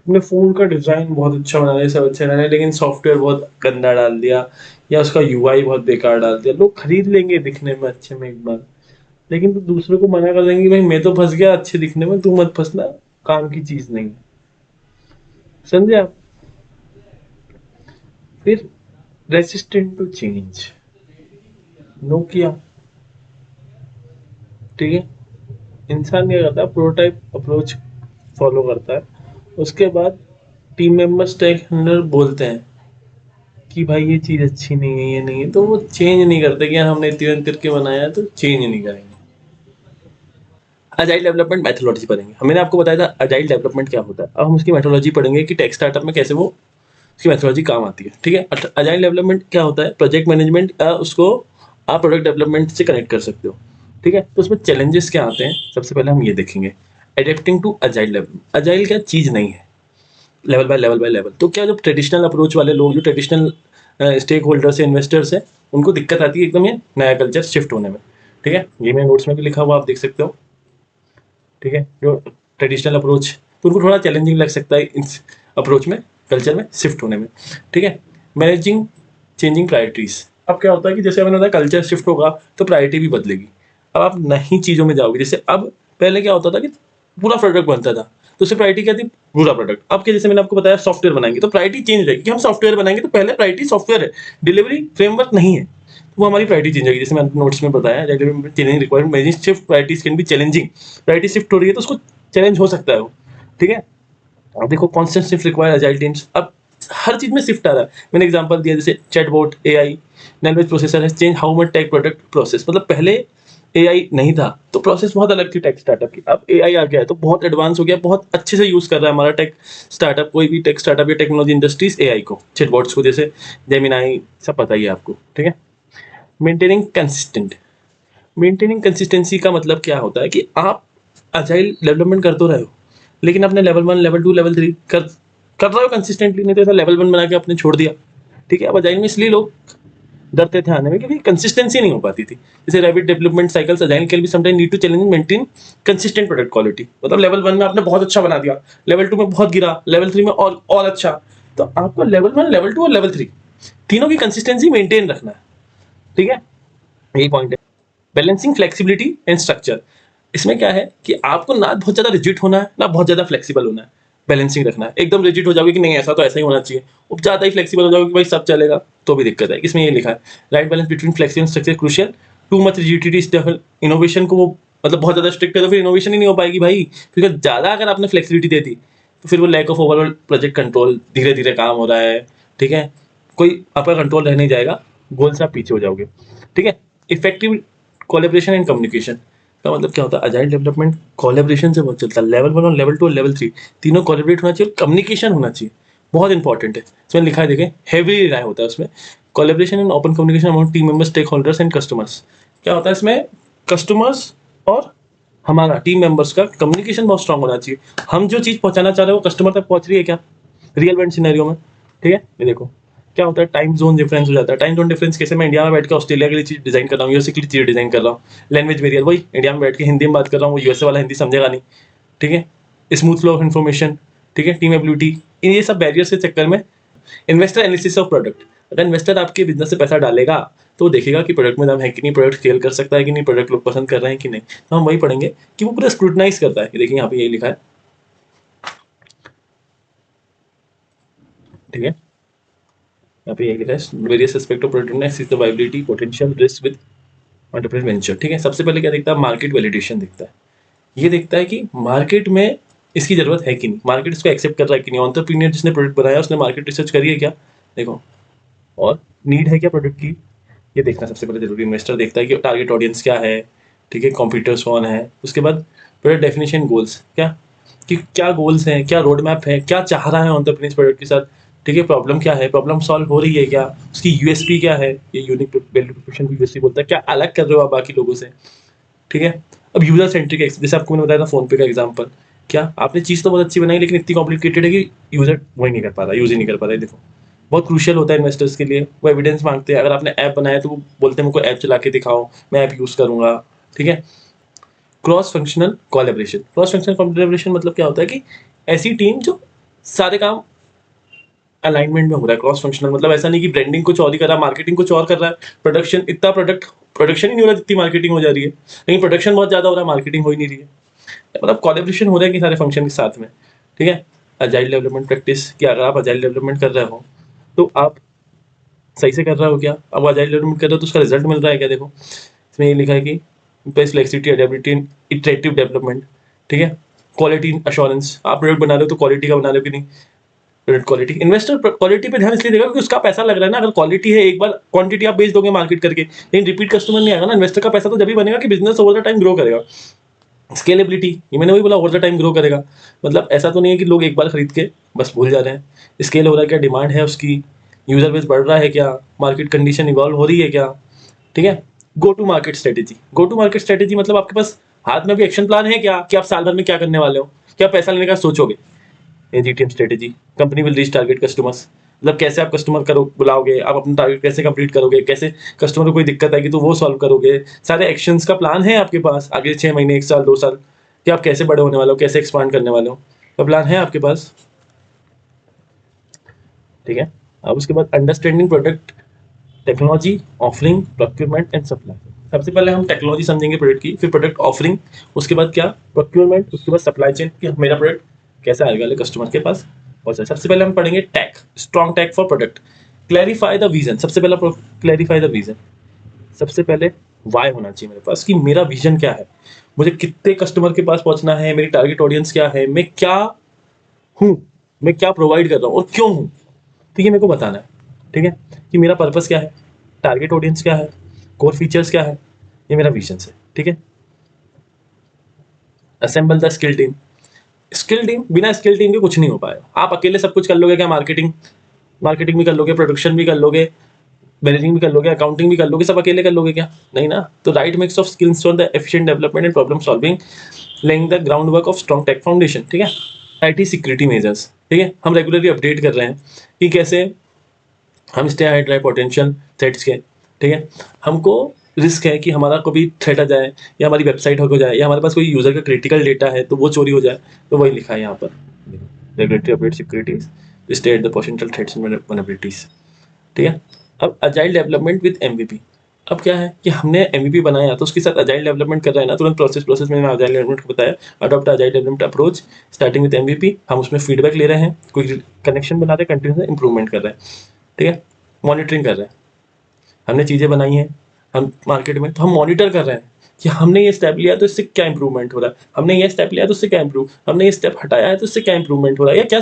अपने फोन का डिजाइन बहुत अच्छा बना दिया, सब अच्छा बना लेकिन सॉफ्टवेयर बहुत गंदा डाल दिया, या उसका यूआई बहुत बेकार डाल दिया, लोग खरीद लेंगे दिखने में अच्छे में एक बार, लेकिन तो दूसरों को मना कर देंगे भाई मैं तो फंस गया अच्छे दिखने में, तू मत फंसना, काम की चीज नहीं है। समझे आप। फिर रेसिस्टेंट टू चेंज, नोकिया। ठीक है, इंसान क्या करता है, प्रोटोटाइप अप्रोच फॉलो करता है, उसके बाद टीम मेंबर्स स्टेक होल्डर बोलते हैं कि भाई ये चीज़ अच्छी नहीं है, ये नहीं है, तो वो चेंज नहीं करते कि यार हमने इतने करके बनाया है तो चेंज नहीं करेंगे। अजाइल डेवलपमेंट मैथोलॉजी पढ़ेंगे। मैंने आपको बताया था अजाइल डेवलपमेंट क्या होता है। अब हम उसकी मैथोलॉजी पढ़ेंगे कि टेक स्टार्टअप में कैसे वो उसकी मैथोलॉजी काम आती है। ठीक है, अजाइल डेवलपमेंट क्या होता है? प्रोजेक्ट मैनेजमेंट, उसको आप प्रोडक्ट डेवलपमेंट से कनेक्ट कर सकते हो। ठीक है, तो उसमें चैलेंजेस क्या आते हैं, सबसे पहले हम ये देखेंगे। Adapting to agile development. Agile क्या चीज़ नहीं है, level by level by level. तो क्या जो ट्रेडिशनल अप्रोच वाले लोग, जो ट्रेडिशनल स्टेक होल्डर्स है, इन्वेस्टर्स है, उनको दिक्कत आती है एकदम ये नया कल्चर शिफ्ट होने में। ठीक है, ये मेरे नोट्स में भी लिखा हुआ आप देख सकते हो। ठीक है, जो ट्रेडिशनल अप्रोच, तो उनको थोड़ा चैलेंजिंग लग सकता है इस अप्रोच में, कल्चर में शिफ्ट होने में। ठीक है, मैनेजिंग चेंजिंग प्रायोरिटीज। अब क्या होता है कि जैसे मैंने बताया कल्चर शिफ्ट होगा तो प्रायोरिटी भी बदलेगी। अब आप नई चीज़ों में जाओगे, जैसे अब पहले क्या होता था कि पूरा प्रोडक्ट बनता था, तो उससे प्रायोरिटी क्या थी? पूरा प्रोडक्ट। अब क्या, जैसे मैंने आपको बताया सॉफ्टवेयर बनाएंगे तो प्रायोरिटी चेंज हो जाएगी कि हम सॉफ्टवेयर बनाएंगे, तो पहले प्रायोरिटी सॉफ्टवेयर है, डिलीवरी फ्रेमवर्क नहीं है, तो वो हमारी प्रायोरिटी चेंज होगी। जैसे मैंने नोट्स में बताया, changing requirement managing shift priorities can be challenging. Priority shift हो रही है तो उसको चैलेंज हो सकता है वो। ठीक है, अब देखो constant shift require agile teams. अब हर चीज में शिफ्ट आ रहा है। मैंने एग्जांपल दिया जैसे chatbot, AI, language processor has change how much tech product process. मतलब पहले एआई नहीं था तो प्रोसेस बहुत अलग थी टेक स्टार्टअप की। अब एआई आ गया है तो बहुत एडवांस हो गया, बहुत अच्छे से यूज कर रहा है हमारा टेक स्टार्टअप, कोई भी टेक स्टार्टअप या टेक्नोलॉजी इंडस्ट्रीज एआई को, चैटबॉट्स को, जैसे जेमिनाई, सब पता ही है आपको। ठीक है, मेंटेनिंग कंसिस्टेंट। मेंटेनिंग कंसिस्टेंसी का मतलब क्या होता है कि आप अजाइल डेवलपमेंट कर तो रहे हो, लेकिन आपने लेवल 1, लेवल 2, लेवल 3 कर रहे हो कंसिस्टेंटली, नहीं तो ऐसा लेवल 1 बना के आपने छोड़ दिया। ठीक है, अब अजाइल में इसलिए लोग डरते थे आने में क्योंकि कंसिस्टेंसी नहीं हो पाती थी। जैसे रैपिड डेवलपमेंट साइकिल्स अजाइल के लिए sometime need to challenge maintain consistent product quality. मतलब लेवल 1 में आपने बहुत अच्छा बना दिया, लेवल 2 में बहुत गिरा, लेवल 3 में और अच्छा। तो आपको लेवल 1, लेवल 2 और लेवल 3 तीनों की कंसिस्टेंसी मेंटेन रखना है। ठीक है, यही पॉइंट है। Balancing flexibility and structure. इसमें क्या है कि आपको ना बहुत ज्यादा रिजिड होना है, ना बहुत ज्यादा फ्लेक्सिबल होना है। बैलेंसिंग रखना है। एकदम रिजिड हो जाओगे कि नहीं ऐसा तो ऐसा ही होना चाहिए, अब ज्यादा ही फ्लेक्सिबल हो जाओगे कि भाई सब चलेगा, तो भी दिक्कत है। इसमें ये लिखा है right balance between flexible structure crucial. Too much rigidity innovation को वो मतलब बहुत ज्यादा स्ट्रिक्ट है तो फिर इनोवेशन ही नहीं हो पाएगी भाई। फिर ज्यादा अगर आपने फ्लेक्सिबिलिटी दे दी तो फिर वो lack of overall project control, धीरे धीरे काम हो रहा है। ठीक है, कोई आपका कंट्रोल रह नहीं जाएगा, गोल से आप पीछे हो जाओगे। ठीक है, इफेक्टिव कोलेब्रेशन एंड कम्युनिकेशन का मतलब क्या होता है? अजाइल डेवलपमेंट कोलेब्रेशन से बहुत चलता है। लेवल 1 और लेवल 2 और लेवल 3 तीनों कोलेब्रेट होना चाहिए, कम्युनिकेशन होना चाहिए, बहुत इंपॉर्टेंट है। इसमें लिखा है देखें, हेवी राय होता है उसमें। Collaboration and open communication among team members, stakeholders and customers. क्या होता है इसमें? कस्टमर्स और हमारा टीम मेंबर्स का कम्युनिकेशन बहुत स्ट्रांग होना चाहिए। हम जो चीज पहुंचाना चाह रहे हैं वो कस्टमर तक पहुंच रही है क्या, रियल वर्ल्ड सिनेरियो में। ठीक है, ये देखो क्या होता है, टाइम जोन डिफरेंस हो जाता है। टाइम जोन डिफरेंस कैसे? मैं इंडिया में बैठ के ऑस्ट्रेलिया के लिए चीज डिजाइन कर रहा हूँ, यूएसए के लिए चीज डिजाइन कर रहा हूँ। लैंग्वेज वेरियर वही, इंडिया में बैठ के हिंदी में बात कर रहा हूँ, वो यूएसए वाला हिंदी समझेगा नहीं। ठीक है, स्मूथ फ्लो ऑफ इन्फॉर्मेशन। ठीक है, टीम एबिलिटी, ये सब बैरियर्स के चक्कर में। Investor analysis of product. अगर इन्वेस्टर आपके बिजनेस से पैसा डालेगा तो वो देखेगा कि प्रोडक्ट में दम है कि नहीं, प्रोडक्ट स्केल कर सकता है कि नहीं, प्रोडक्ट लोग पसंद कर रहे हैं कि नहीं। तो हम वही पढ़ेंगे कि वो पूरा स्क्रूटनाइज करता है। देखिए यहाँ पे यही लिखा है। ठीक है, यहाँ पे यही लिखा है various aspect of product the viability potential risk with enterprise venture. ठीक है, सबसे पहले क्या देखता है? मार्केट वैलिडेशन देखता है। ये देखता है कि मार्केट में इसकी जरूरत है कि नहीं, मार्केट इसको एक्सेप्ट कर रहा है कि नहीं, एंटरप्रेन्योर जिसने प्रोडक्ट बनाया उसने मार्केट रिसर्च करी है क्या, देखो, और नीड है क्या प्रोडक्ट की, ये देखना सबसे पहले जरूरी। इन्वेस्टर देखता है कि टारगेट ऑडियंस क्या है, ठीक है, कॉम्पिटिटर्स कौन है। उसके बाद प्रोडक्ट डेफिनेशन गोल्स, क्या कि क्या गोल्स हैं, क्या रोड मैप है, क्या चाह रहा है एंटरप्रेन्योर प्रोडक्ट के साथ। ठीक है, प्रॉब्लम क्या है, प्रॉब्लम सॉल्व हो रही है क्या, उसकी यूएसपी क्या है, ये यूनिक वैल्यू प्रोपोजिशन को यूएसपी बोलता है, क्या अलग कर रहे हो आप बाकी लोगों से। ठीक है, अब यूजर सेंट्रिक, जैसे आपको मैंने बताया था फोन पे का एग्जांपल, क्या आपने चीज तो बहुत अच्छी बनाई लेकिन इतनी कॉम्प्लिकेटेड है कि यूजर वही नहीं कर पा रहा, यूज ही नहीं कर पा रहा है। देखो बहुत क्रूशियल होता है इन्वेस्टर्स के लिए, वो एविडेंस मांगते हैं। अगर आपने ऐप बनाया तो वो बोलते हैं मुझको ऐप चला के दिखाओ, मैं ऐप यूज करूंगा। ठीक है, cross functional collaboration. Cross functional collaboration मतलब क्या होता है कि ऐसी टीम जो सारे काम अलाइनमेंट में हो रहा है। क्रॉस फंक्शनल मतलब ऐसा नहीं कि ब्रांडिंग कुछ और ही कर रहा है, मार्केटिंग कुछ और कर रहा है, प्रोडक्शन इतना प्रोडक्शन ही नहीं हो रहा जितनी मार्केटिंग हो जा रही है, लेकिन प्रोडक्शन बहुत ज्यादा हो रहा है, मार्केटिंग हो ही नहीं रही है। मतलब कोलैबोरेशन हो रहा है कि सारे फंक्शन के साथ में। ठीक है, अजाइल डेवलपमेंट प्रैक्टिस, कि अगर आप अजाइल डेवलपमेंट कर रहे हो तो आप सही से कर रहे हो क्या, अब अजाइल डेवलपमेंट कर रहे हो तो उसका रिजल्ट मिल रहा है क्या। देखो इसमें ये लिखा है कि बेस्ट फ्लेक्सिबिलिटी, एडेबिलिटी, इटरेटिव डेवलपमेंट। ठीक है, क्वालिटी अश्योरेंस, आप प्रोडक्ट बना रहे हो तो क्वालिटी का बना रहे हो कि नहीं, प्रोडक्ट क्वालिटी। इन्वेस्टर क्वालिटी पे ध्यान इसलिए देगा क्योंकि उसका पैसा लग रहा है ना। अगर क्वालिटी है, एक बार क्वांटिटी आप बेच दोगे मार्केट करके, लेकिन रिपीट कस्टमर नहीं आएगा ना। इन्वेस्टर का पैसा तो जब भी बनेगा कि business over the time grow करेगा। स्केलेबिलिटी, ये मैंने वही बोला, ओवर द टाइम ग्रो करेगा। मतलब ऐसा तो नहीं है कि लोग एक बार खरीद के बस भूल जा रहे हैं। स्केल हो रहा है क्या, डिमांड है उसकी, यूजर बेस बढ़ रहा है क्या, मार्केट कंडीशन इवॉल्व हो रही है क्या, ठीक है। Go to market strategy, go to market strategy मतलब आपके पास हाथ में भी एक्शन प्लान है क्या, कि आप साल भर में क्या करने वाले हो, क्या पैसा लेने का सोचोगे। GTM strategy, company will reach target customers, मतलब कैसे आप कस्टमर करो बुलाओगे, आप अपना टारगेट कैसे कंप्लीट करोगे, कैसे कस्टमर को कोई दिक्कत आएगी तो वो सॉल्व करोगे। सारे एक्शंस का प्लान है आपके पास आगे 6 महीने, 1 साल, 2 साल, कि आप कैसे बड़े होने वाले हो, कैसे एक्सपांड करने वाले हो, तो प्लान है आपके पास, ठीक है। अब उसके बाद understanding product technology offering procurement and supply. सबसे पहले हम टेक्नोलॉजी समझेंगे प्रोडक्ट की, फिर प्रोडक्ट ऑफरिंग, उसके बाद क्या प्रोक्योरमेंट, उसके बाद सप्लाई चेन कि मेरा प्रोडक्ट कैसे आएगा कस्टमर के पास। और सबसे पहले हम पढ़ेंगे tag, strong tag for product. Clarify the vision, सबसे पहला क्लैरिफाई द विजन। सबसे पहले वाई होना चाहिए मेरे पास, कि मेरा विजन क्या है, मुझे कितने कस्टमर के पास पहुंचना है, मेरी टारगेट ऑडियंस क्या है, मैं क्या हूं, मैं क्या प्रोवाइड कर रहा हूं और क्यों हूं, तो ये मेरे को बताना है, ठीक है। कि मेरा पर्पस क्या है, टारगेट ऑडियंस क्या है, कोर फीचर्स क्या है, ये मेरा विजन है, ठीक है। Assemble the skill team, skill team, बिना स्किल टीम के कुछ नहीं हो पाएगा। आप अकेले सब कुछ कर लोगे क्या, मार्केटिंग मार्केटिंग भी कर लोगे, प्रोडक्शन भी कर लोगे, मैनेजिंग भी कर लोगे, अकाउंटिंग भी कर लोगे, सब अकेले कर लोगे क्या, नहीं ना। तो right mix of skills for the efficient development and problem solving, laying the groundwork of strong tech foundation, ठीक है। आईटी सिक्योरिटी मेजर्स, ठीक है, हम रेगुलरली अपडेट कर रहे हैं कि कैसे हम स्टे हाइड रहे पोटेंशियल थ्रेट्स के, ठीक है। हमको रिस्क है कि हमारा कभी थ्रेट आ जाए, या हमारी वेबसाइट हो जाए, या हमारे पास कोई यूजर का क्रिटिकल डेटा है तो वो चोरी हो जाए, तो वही लिखा है यहाँ पर, regulatory update securities, stay at the potential threats and vulnerabilities, ठीक है। अब अजाइल डेवलपमेंट विद एमवीपी, अब क्या है कि हमने एमवीपी बनाया तो उसके साथ अजाइल डेवलपमेंट कर रहे हैं ना, तुरंत प्रोसेस में अजाइल डेवलपमेंट को बताया, adopt agile development approach starting with MVP. हम उसमें फीडबैक ले रहे हैं, कोई कनेक्शन बना रहे हैं, कंटिन्यूस इंप्रूवमेंट कर रहे हैं, ठीक है। मॉनिटरिंग कर रहे हैं, हमने चीज़ें बनाई हैं हम मार्केट में, तो हम मॉनिटर कर रहे हैं कि हमने ये स्टेप लिया तो इससे क्या इंप्रूवमेंट हो रहा है, हमने ये स्टेप लिया तो इससे क्या इंप्रूव, हमने ये स्टेप हटाया है तो इससे क्या इंप्रूवमेंट हो रहा है, या क्या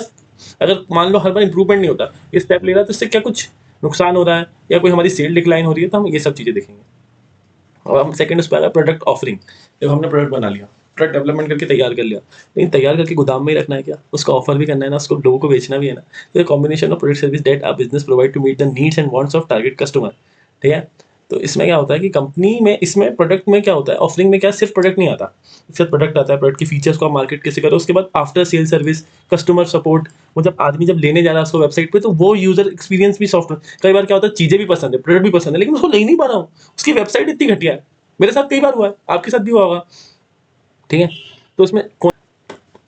अगर मान लो हर बार इंप्रूवमेंट नहीं होता, ये स्टेप ले रहा है तो इससे क्या कुछ नुकसान हो रहा है, या कोई हमारी सेल डिक्लाइन हो रही है, तो हम ये सब चीज़ें देखेंगे। और हम सेकंड उस पर आ गया प्रोडक्ट ऑफरिंग। जब हमने प्रोडक्ट बना लिया, प्रोडक्ट डेवलपमेंट करके तैयार कर लिया, लेकिन तैयार करके गोदाम में ही रखना है क्या, उसका ऑफर भी करना है ना, उसको लोगों को बेचना भी है ना। तो combination of product service that our business provide to meet the needs and wants of target customer, ठीक है। तो इसमें क्या होता है कि कंपनी में, इसमें प्रोडक्ट में क्या होता है, ऑफरिंग में क्या सिर्फ प्रोडक्ट नहीं आता, इसके प्रोडक्ट आता है, प्रोडक्ट की फीचर्स को आप मार्केट कैसे करो, उसके बाद after sale service, customer support, मतलब आदमी जब लेने जा रहा है उसको वेबसाइट पे, तो वो यूजर एक्सपीरियंस भी सॉफ्टवेयर, कई बार क्या होता है चीजें भी पसंद है, प्रोडक्ट भी पसंद है, लेकिन उसको ले नहीं पा रहा हूँ, उसकी वेबसाइट इतनी घटिया है। मेरे साथ कई बार हुआ है, आपके साथ भी हुआ होगा, ठीक है। तो उसमें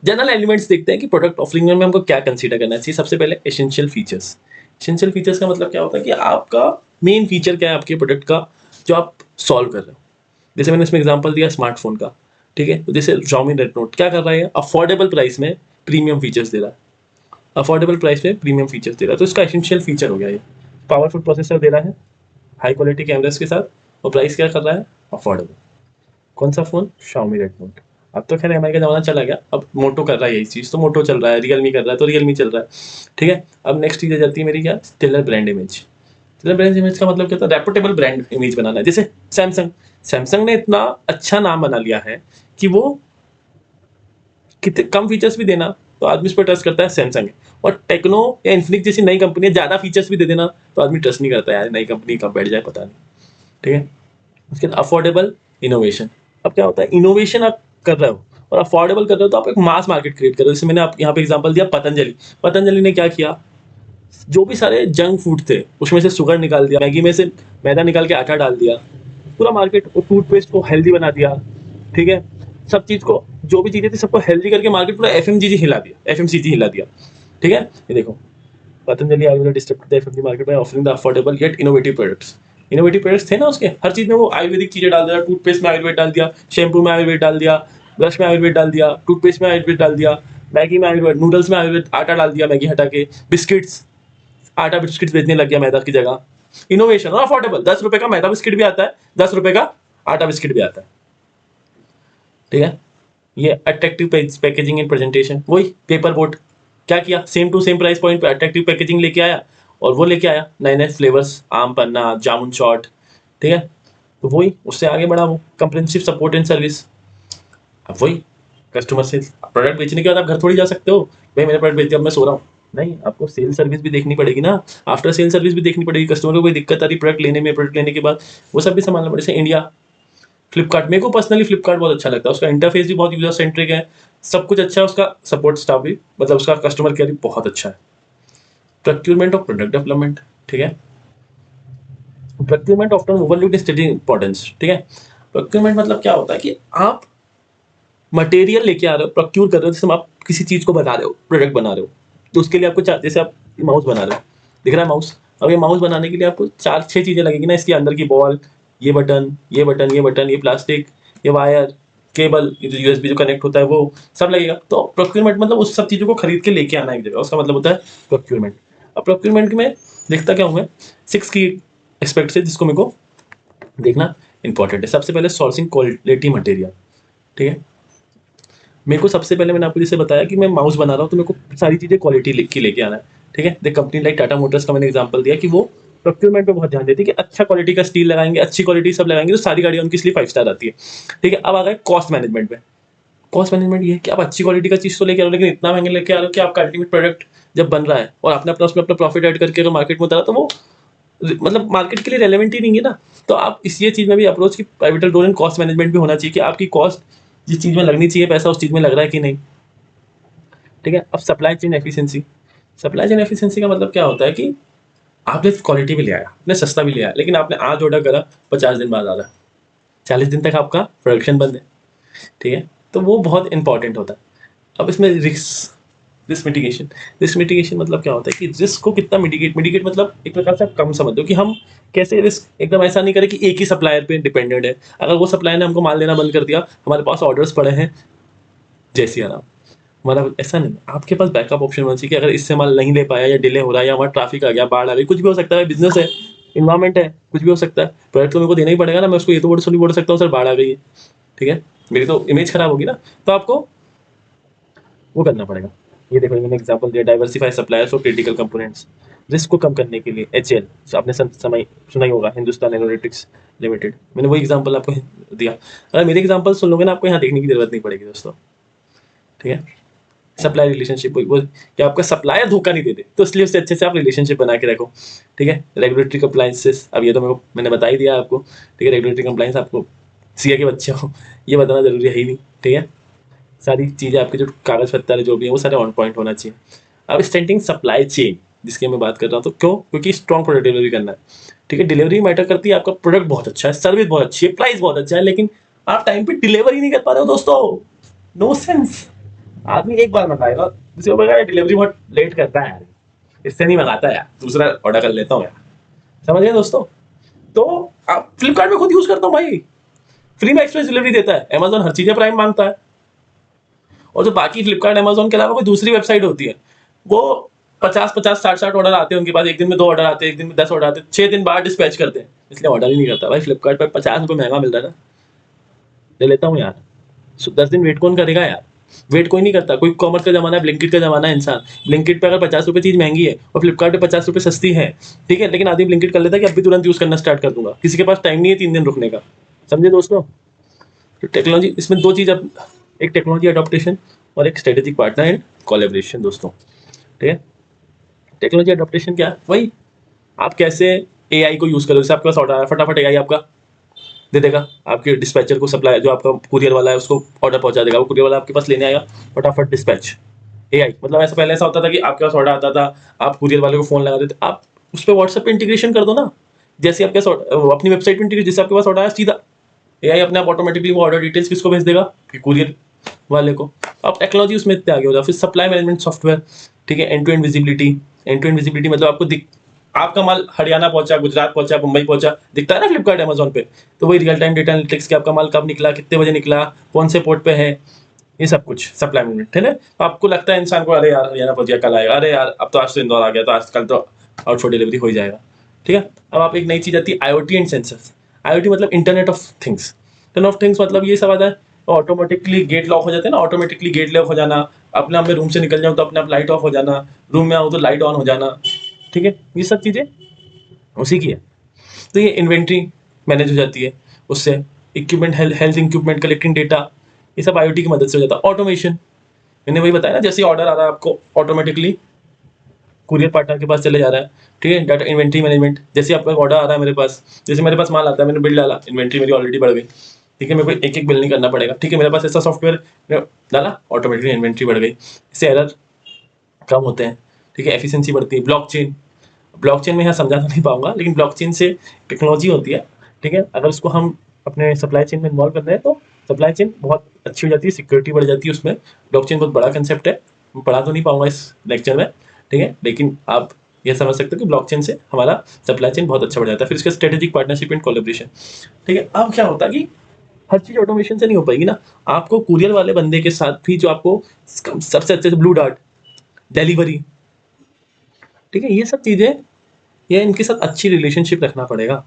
जनरल एलिमेंट्स देखते हैं कि प्रोडक्ट ऑफरिंग में हमको क्या कंसीडर करना चाहिए। सबसे पहले एसेंशियल फीचर्स, एसेंशियल फीचर्स का मतलब क्या होता है कि आपका मेन फीचर क्या है आपके प्रोडक्ट का जो आप सॉल्व कर रहे हो। जैसे मैंने इसमें एग्जांपल दिया स्मार्टफोन का, ठीक है। तो जैसे Xiaomi Redmi Note क्या कर रहा है, अफोर्डेबल प्राइस में प्रीमियम फीचर्स दे रहा है, अफोर्डेबल प्राइस में प्रीमियम फीचर्स दे रहा है, तो इसका एसेंशियल फीचर हो गया ये। पावरफुल प्रोसेसर दे रहा है हाई क्वालिटी कैमरास के साथ, और प्राइस क्या कर रहा है, अफोर्डेबल। कौन सा फोन, Xiaomi Redmi Note। अब तो खैर एमआई का जमाना चला गया, अब मोटो कर रहा है यही चीज़, तो मोटो चल रहा है, रियलमी कर रहा है तो रियलमी चल रहा है, ठीक है। अब नेक्स्ट चीज़ आ जाती है मेरी क्या, stellar brand image. Stellar brand image का मतलब क्या होता है, रेपुटेबल ब्रांड इमेज बनाना है। जैसे सैमसंग, सैमसंग ने इतना अच्छा नाम बना लिया है कि वो कितने कम फीचर्स भी देना तो आदमी उस पर ट्रस्ट करता है, सैमसंग है। और टेक्नो या इन्फिनिक्स जैसी नई कंपनी ज़्यादा फीचर्स भी दे देना तो आदमी ट्रस्ट नहीं करता है, यार नई कंपनी कब बैठ जाए पता नहीं, ठीक है। उसके बाद अफोर्डेबल इनोवेशन। अब क्या होता है, इनोवेशन आप कर रहे हो और अफोर्डेबल कर रहे हो तो आप एक मास मार्केट क्रिएट कर रहे हो। जैसे मैंने आप यहाँ पे एग्जांपल दिया पतंजलि, पतंजलि ने क्या किया, जो भी सारे जंक फूड थे उसमें से शुगर निकाल दिया, मैगी में से मैदा निकाल के आटा डाल दिया, पूरा मार्केट, टूथपेस्ट को हेल्दी बना दिया, ठीक है। सब चीज को, जो भी चीजें थी सबको हेल्दी करके मार्केट पूरा एफएमजीजी हिला दिया, एफएमसीजी हिला दिया, ठीक है। ये देखो Patanjali Ayurveda distribute the FMG market by offering the affordable yet innovative products. Innovative products थे ना उसके, हर चीज में वो आयुर्वेदिक चीजें डाल दिया, टूथपेस्ट में आयुर्वेद डाल दिया, शैम्पू में आयुर्वेद डाल दिया, ब्रश में आयुर्वेद डाल दिया, टूथपेस्ट में आयुर्वेद डाल दिया, मैगी में आयुर्वेद, नूडल्स में आयुर्वेद, आटा डाल दिया मैगी हटा के, बिस्किट्स, आटा बिस्किट्स बेचने लग गया मैदा की जगह। इनोवेशन और अफोर्डेबल, 10 रुपए का मैदा बिस्किट भी आता है, 10 रुपए का आटा बिस्किट भी आता है, ठीक है। ये अट्रैक्टिव पैकेजिंग एंड प्रेजेंटेशन, वही पेपर बोट क्या किया, same to same price point पे अट्रैक्टिव पैकेजिंग लेके आया और वो लेके आया नए नए फ्लेवर्स, आम पन्ना, जामुन शॉट, ठीक है। तो वही उससे आगे बढ़ा वो कंप्रेहेंसिव सपोर्ट एंड सर्विस। अब वही कस्टमर से प्रोडक्ट बेचने के बाद आप घर थोड़ी जा सकते हो, भाई मैंने प्रोडक्ट बेच दिया अब मैं सो रहा हूँ, नहीं, आपको सेल सर्विस भी देखनी पड़ेगी ना, आफ्टर सेल सर्विस भी देखनी पड़ेगी, कस्टमर को कोई दिक्कत आ रही प्रोडक्ट लेने में, प्रोडक्ट लेने के बाद वो सब भी संभालना पड़ेगा। जैसे इंडिया फ्लिपकार्ट, मेरे को पर्सनली फ्लिपकार्ट बहुत अच्छा लगता है, उसका इंटरफेस भी बहुत यूजर सेंट्रिक है, सब कुछ अच्छा है, उसका सपोर्ट स्टाफ भी, मतलब उसका कस्टमर केयर भी बहुत अच्छा है। प्रोक्यूरमेंट ऑफ प्रोडक्ट डेवलपमेंट, ठीक है, प्रोक्यूरमेंट ऑफ्टन ओवरलूक्ड स्ट्रेटेजिक इंपॉर्टेंस, ठीक है। प्रोक्यूरमेंट मतलब क्या होता है कि आप मटेरियल लेके आ रहे हो, प्रोक्यूर कर रहे हो, जैसे आप किसी चीज को बना रहे हो, प्रोडक्ट बना रहे हो, तो उसके लिए आपको जैसे आप माउस बना रहे हो, दिख रहा है माउस, अब ये माउस बनाने के लिए आपको 4-6 चीजें लगेगी ना, इसके अंदर की बॉल, ये बटन, ये बटन, ये बटन, ये प्लास्टिक, ये वायर, केबल, ये जो यूएसबी जो कनेक्ट होता है वो सब लगेगा। तो प्रोक्यूरमेंट मतलब उस सब चीजों को खरीद के लेके आना एक जगह, उसका मतलब होता है प्रोक्यूरमेंट। अब प्रोक्यूरमेंट में देखता क्या हूँ मैं, 6 की एस्पेक्ट से जिसको मेरे को देखना इंपॉर्टेंट है। सबसे पहले सोर्सिंग क्वालिटी मटेरियल, ठीक है। मेरे को सबसे पहले मैंने आपको जैसे बताया कि मैं माउस बना रहा हूँ तो मेरे को सारी चीजें क्वालिटी लिख के लेके आना है, ठीक है। देख कंपनी लाइक टाटा मोटर्स का मैंने एग्जांपल दिया कि वो प्रोक्यूरमेंट पे बहुत ध्यान देती है कि अच्छा क्वालिटी का स्टील लगाएंगे, अच्छी क्वालिटी सब लगाएंगे तो सारी गाड़ियां उनकी इसलिए 5 स्टार आती है, ठीक है। अब आ गए कॉस्ट मैनेजमेंट में। कॉस्ट मैनेजमेंट ये है कि आप अच्छी क्वालिटी का चीज तो लेके आ रहे हो, लेकिन इतना महंगा लेके आ रहे हो कि आपका अल्टीमेट प्रोडक्ट जब बन रहा है और आपने अपना उसमें अपना प्रॉफिट ऐड करके अगर मार्केट में उतारा तो वो मतलब मार्केट के लिए रेलेवेंट ही नहीं है ना। तो आप इस ये चीज में भी अप्रोच की pivotal role in cost management भी होना चाहिए कि आपकी कॉस्ट जिस चीज में लगनी चाहिए पैसा उस चीज में लग रहा है कि नहीं, ठीक है। अब supply chain efficiency, supply chain efficiency का मतलब क्या होता है कि आपने क्वालिटी भी ले आया, आपने सस्ता भी ले आया, लेकिन आपने आज ऑर्डर करा 50 दिन बाद आ रहा है, 40 दिन तक आपका प्रोडक्शन बंद है, ठीक है। तो वो बहुत इंपॉर्टेंट होता है। अब इसमें रिस्क मिटिगेशन, रिस्क मिटिगेशन मतलब क्या होता है कि रिस्क को कितना मिटिगेट मतलब एक प्रकार से आप कम समझ दो कि हम कैसे रिस्क एकदम ऐसा नहीं करें कि एक ही सप्लायर पे डिपेंडेंट है, अगर वो सप्लायर ने हमको माल देना बंद कर दिया, हमारे पास ऑर्डर्स पड़े हैं, जैसी आराम, मतलब ऐसा नहीं, आपके पास बैकअप ऑप्शन होना चाहिए कि अगर इससे माल नहीं ले पाया या डिले हो रहा है या हमारा ट्रैफिक आ गया, बाढ़ आ गई, कुछ भी हो सकता है, बिजनेस है, इन्वायरमेंट है, कुछ भी हो सकता है, प्रोडक्ट तो मेरे को देना ही पड़ेगा ना, मैं उसको ये तो नहीं बोल सकता हूँ सर बाढ़ आ गई है, ठीक है, मेरी तो इमेज खराब होगी ना। तो आपको वो करना पड़ेगा। ये देखो मैंने एग्जांपल दिया, diversify suppliers for critical components, risk को कम करने के लिए एचएल, आपने समय सुना ही होगा, हिंदुस्तान एरोनॉटिक्स लिमिटेड, मैंने वो एग्जांपल आपको दिया। अगर मेरे एग्जांपल सुन लोगे ना आपको यहाँ देखने की जरूरत नहीं पड़ेगी दोस्तों, ठीक है। सप्लाई रिलेशनशिप वो कि आपका सप्लायर धोखा नहीं देते, तो इसलिए उससे अच्छे से आप रिलेशनशिप बना के रखो, ठीक है। रेगुलेटरी कंप्लायंसेस, अब ये तो मैंने बता ही दिया आपको, ठीक है। रेगुलेटरी कंप्लायंस आपको सीए के बच्चे हो ये बताना जरूरी है ही नहीं, ठीक है। सारी चीज़ें आपके जो कागज पत्तर जो भी है वो सारे ऑन पॉइंट होना चाहिए। अब स्ट्रेंथनिंग सप्लाई चेन जिसकी मैं बात कर रहा हूँ, तो क्यों, क्योंकि स्ट्रॉन्ग प्रोडक्ट डिलीवरी करना है, ठीक है। डिलीवरी मैटर करती है, आपका प्रोडक्ट बहुत अच्छा है, सर्विस बहुत अच्छी है, प्राइस बहुत अच्छा है, लेकिन आप टाइम पे डिलीवर ही नहीं कर पा रहे हो दोस्तों, नो सेंस। आदमी एक बार मंगाएगा, दूसरी बार मंगाएगा, डिलीवरी बहुत लेट करता है यार, इससे नहीं मंगाता यार, दूसरा ऑर्डर कर लेता हूँ यार, समझ गए दोस्तों। तो आप फ्लिपकार्ट में खुद यूज करता हूँ भाई, फ्री में एक्सप्रेस डिलीवरी देता है, अमेजोन हर चीजें प्राइम मांगता है, और जो बाकी फ्लिपकार्ट अमेजोन के अलावा कोई दूसरी वेबसाइट होती है वो 50-50 60-60 ऑर्डर आते हैं उनके पास, एक दिन में 2 ऑर्डर आते हैं, एक दिन में 10 ऑर्डर आते हैं, 6 दिन बाद डिस्पैच करते हैं, इसलिए ऑर्डर ही नहीं करता भाई। फ्लिपकार्ट पर 50 रुपये महंगा मिल रहा है ना, ले लेता हूँ यार, 10 दिन वेट कौन करेगा यार, वेट कोई नहीं करता। कोई कॉमर्स का जमाना है, ब्लिंकिट का जमाना है, इंसान ब्लिंकिट पे अगर 50 रुपये चीज महंगी है और फ्लिपकार्ट पे 50 रुपये सस्ती है, ठीक है, लेकिन आदमी ब्लिंकिट कर लेता है कि अब भी तुरंत यूज करना स्टार्ट कर दूंगा, किसी के पास टाइम नहीं है 3 दिन रुकने का, समझे दोस्तों। तो टेक्नोलॉजी इसमें 2 चीज, अब एक टेक्नोलॉजी अडॉप्टेशन और एक स्ट्रेटेजिक पार्टनर एंड कोलैबोरेशन दोस्तों, ठीक है। टेक्नोलॉजी अडॉप्टेशन क्या है, वही आप कैसे एआई को यूज करो, जैसे आपके पास ऑर्डर आया फटाफट एआई आपका दे देगा, आपके डिस्पैचर को सप्लाई जो आपका कुरियर वाला है उसको ऑर्डर पहुंचा देगा, वो कुरियर वाला आपके पास लेने आएगा, फटाफट डिस्पैच एआई। मतलब ऐसा पहले ऐसा होता था कि आपके पास ऑर्डर आता था, आप कुरियर वाले को फोन लगा देते, आप उस पर व्हाट्सएप पे इंटीग्रेशन कर दो ना, जैसे आपके अपनी वेबसाइट पे इंटीग्रेट, जैसे आपके पास ऑर्डर आया सीधा एआई अपने आप ऑटोमेटिकली वो ऑर्डर डिटेल्स किसको भेज देगा, कि कुरियर वाले को। अब टेक्नोलॉजी उसमें इतने आगे हो जाए, फिर सप्लाई मैनेजमेंट सॉफ्टवेयर, ठीक है। End to end visibility, end to end visibility मतलब आपको आपका माल हरियाणा पहुंचा, गुजरात पहुंचा, मुंबई पहुंचा, दिखता है ना फ्लिपकार्ट अमेजोन पे, तो वही रियल टाइम डेटा एनालिटिक्स के आपका माल कब निकला, कितने बजे निकला, कौन से पोर्ट पे है, ये सब कुछ सप्लाई मैनेजमेंट है ना। तो आपको लगता है इंसान को अरे यार हरियाणा पहुंच गया, कल आएगा, अरे यार अब तो आज तो इंदौर आ गया, तो आजकल तो आउट फॉर डिलीवरी हो ही जाएगा, ठीक है। अब आप एक नई चीज आती है IoT एंड सेंसर्स। IoT मतलब internet of things, internet of things मतलब ये सब आता है ऑटोमेटिकली गेट लॉक हो जाते हैं ना, ऑटोमेटिकली गेट लॉक हो जाना, अपने आप में रूम से निकल जाऊँ तो अपने आप लाइट ऑफ हो जाना, रूम में आऊँ तो लाइट ऑन हो जाना, ठीक है, ये सब चीज़ें उसी की है। तो ये इन्वेंट्री मैनेज हो जाती है उससे, equipment health equipment collecting data, ये सब IoT की मदद से हो जाता है। ऑटोमेशन, मैंने वही बताया ना, जैसे ऑर्डर आ रहा है आपको ऑटोमेटिकली कुरियर पार्टनर के पास चले जा रहा है, ठीक है। डाटा इन्वेंट्री मैनेजमेंट, जैसे आपका ऑर्डर आ रहा है मेरे पास, जैसे मेरे पास माल आता है, मैंने बिल डाला, इन्वेंट्री मेरी ऑलरेडी बढ़ गई, ठीक है, मेरे को एक एक बिल नहीं करना पड़ेगा, ठीक है, मेरे पास ऐसा सॉफ्टवेयर डाला, ऑटोमेटिकली इन्वेंट्री बढ़ गई, इससे एरर कम होते हैं, ठीक है, एफिशिएंसी बढ़ती है। ब्लॉकचेन में यहाँ समझा तो नहीं पाऊंगा, लेकिन ब्लॉकचेन से टेक्नोलॉजी होती है, ठीक है, अगर उसको हम अपने सप्लाई चेन में इन्वॉल्व कर रहे हैं तो सप्लाई चेन बहुत अच्छी हो जाती है, सिक्योरिटी बढ़ जाती है उसमें। ब्लॉकचेन बहुत बड़ा कंसेप्ट है, मैं पढ़ा तो नहीं पाऊंगा इस लेक्चर में, ठीक है, लेकिन आप ये समझ सकते हो कि ब्लॉकचेन से हमारा सप्लाई चेन बहुत अच्छा बढ़ जाता है। फिर इसका स्ट्रेटेजिक पार्टनरशिप एंड कोलैबोरेशन, ठीक है। अब क्या होता है कि हर चीज ऑटोमेशन से नहीं हो पाएगी ना, आपको कुरियर वाले बंदे के साथ भी जो आपको सबसे अच्छे से ब्लू डार्ट डिलीवरी, ठीक है, ये सब चीजें, ये इनके साथ अच्छी रिलेशनशिप रखना पड़ेगा,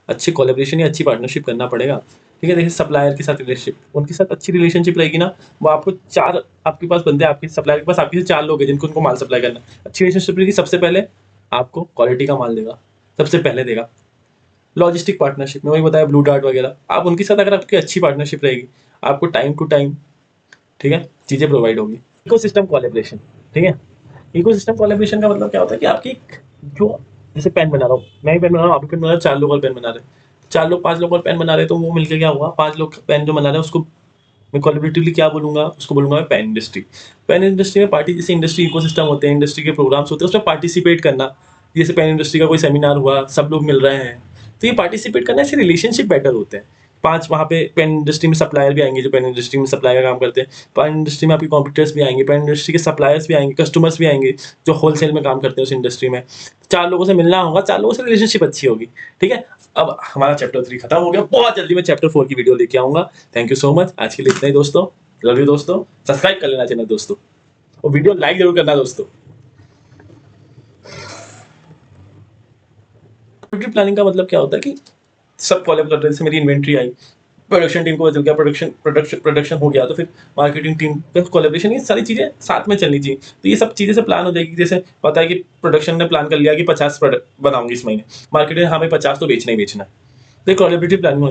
अच्छी कोलैबोरेशन या अच्छी पार्टनरशिप करना पड़ेगा, ठीक है। देखिए सप्लायर के साथ रिलेशनशिप, उनके साथ अच्छी रिलेशनशिप रहेगी ना, वो आपको चार, आपके पास बंदे, आपके सप्लायर के पास आपके से 4 लोग हैं जिनको उनको माल सप्लाई करना है, अच्छी रिलेशनशिप रहेगी, सबसे पहले आपको क्वालिटी का माल देगा, सबसे पहले देगा। लॉजिस्टिक पार्टनरशिप में वही बताया, ब्लू डार्ट वगैरह, आप उनके साथ अगर आपकी अच्छी पार्टनरशिप रहेगी, आपको टाइम टू टाइम, ठीक है, चीजें प्रोवाइड होगी। इकोसिस्टम कोलैबोरेशन, ठीक है, इकोसिस्टम कोलैबोरेशन का मतलब क्या होता है कि आपकी जो, जैसे पेन बना रहा हूँ, मैं ही पेन बना रहा हूँ, आप भी पेन बना रहे हो, 4 लोग और पेन बना रहे हैं, 4 लोग 5 लोग और पेन बना रहे हैं, तो वो मिलकर क्या हुआ, 5 लोग पेन जो बना रहे हैं उसको मैं कोलैबोरेटिवली क्या बोलूंगा, उसको बोलूंगा मैं पेन इंडस्ट्री। पेन इंडस्ट्री में पार्टी, जैसे इंडस्ट्री इकोसिस्टम होते हैं, इंडस्ट्री के प्रोग्राम्स होते हैं, उसमें पार्टिसिपेट करना, जैसे पेन इंडस्ट्री का कोई सेमिनार हुआ, सब लोग मिल रहे हैं, तो ये पार्टिसिपेट करना, ऐसे रिलेशनशिप बेटर होते हैं। 5 वहाँ पे पेन इंडस्ट्री में सप्लायर भी आएंगे जो पेन इंडस्ट्री में सप्लाई का काम करते हैं, पेन इंडस्ट्री में आपके कॉम्पिटिटर्स भी आएंगे, पेन इंडस्ट्री के सप्लायर्स भी आएंगे, कस्टमर्स भी आएंगे जो होलसेल में काम करते हैं उस इंडस्ट्री में। 4 लोगों से मिलना होगा, 4 लोगों से रिलेशनशिप अच्छी होगी, ठीक है। अब हमारा चैप्टर 3 खत्म हो गया, बहुत जल्दी मैं चैप्टर 4 की वीडियो लेके आऊंगा। थैंक यू सो मच, आज के लिए इतना ही दोस्तों, लव यू दोस्तों, सब्सक्राइब कर लेना चैनल दोस्तों, और वीडियो लाइक जरूर करना दोस्तों। प्लानिंग का मतलब क्या होता है कि सब कोलैब कर रहे हैं, जैसे मेरी इन्वेंट्री आई, प्रोडक्शन टीम को पता चल गया, प्रोडक्शन हो गया, तो फिर मार्केटिंग टीम का कोलैबोरेशन, ये सारी चीजें साथ में चलनी चाहिए, तो ये सब चीजें से प्लान हो जाएगी। जैसे पता है कि प्रोडक्शन ने प्लान कर लिया कि 50 प्रोडक्ट बनाऊंगी इस महीने, मार्केटिंग हाँ भाई 50 तो बेचना ही बेचना है, तो कोलैबोरेटिव प्लानिंग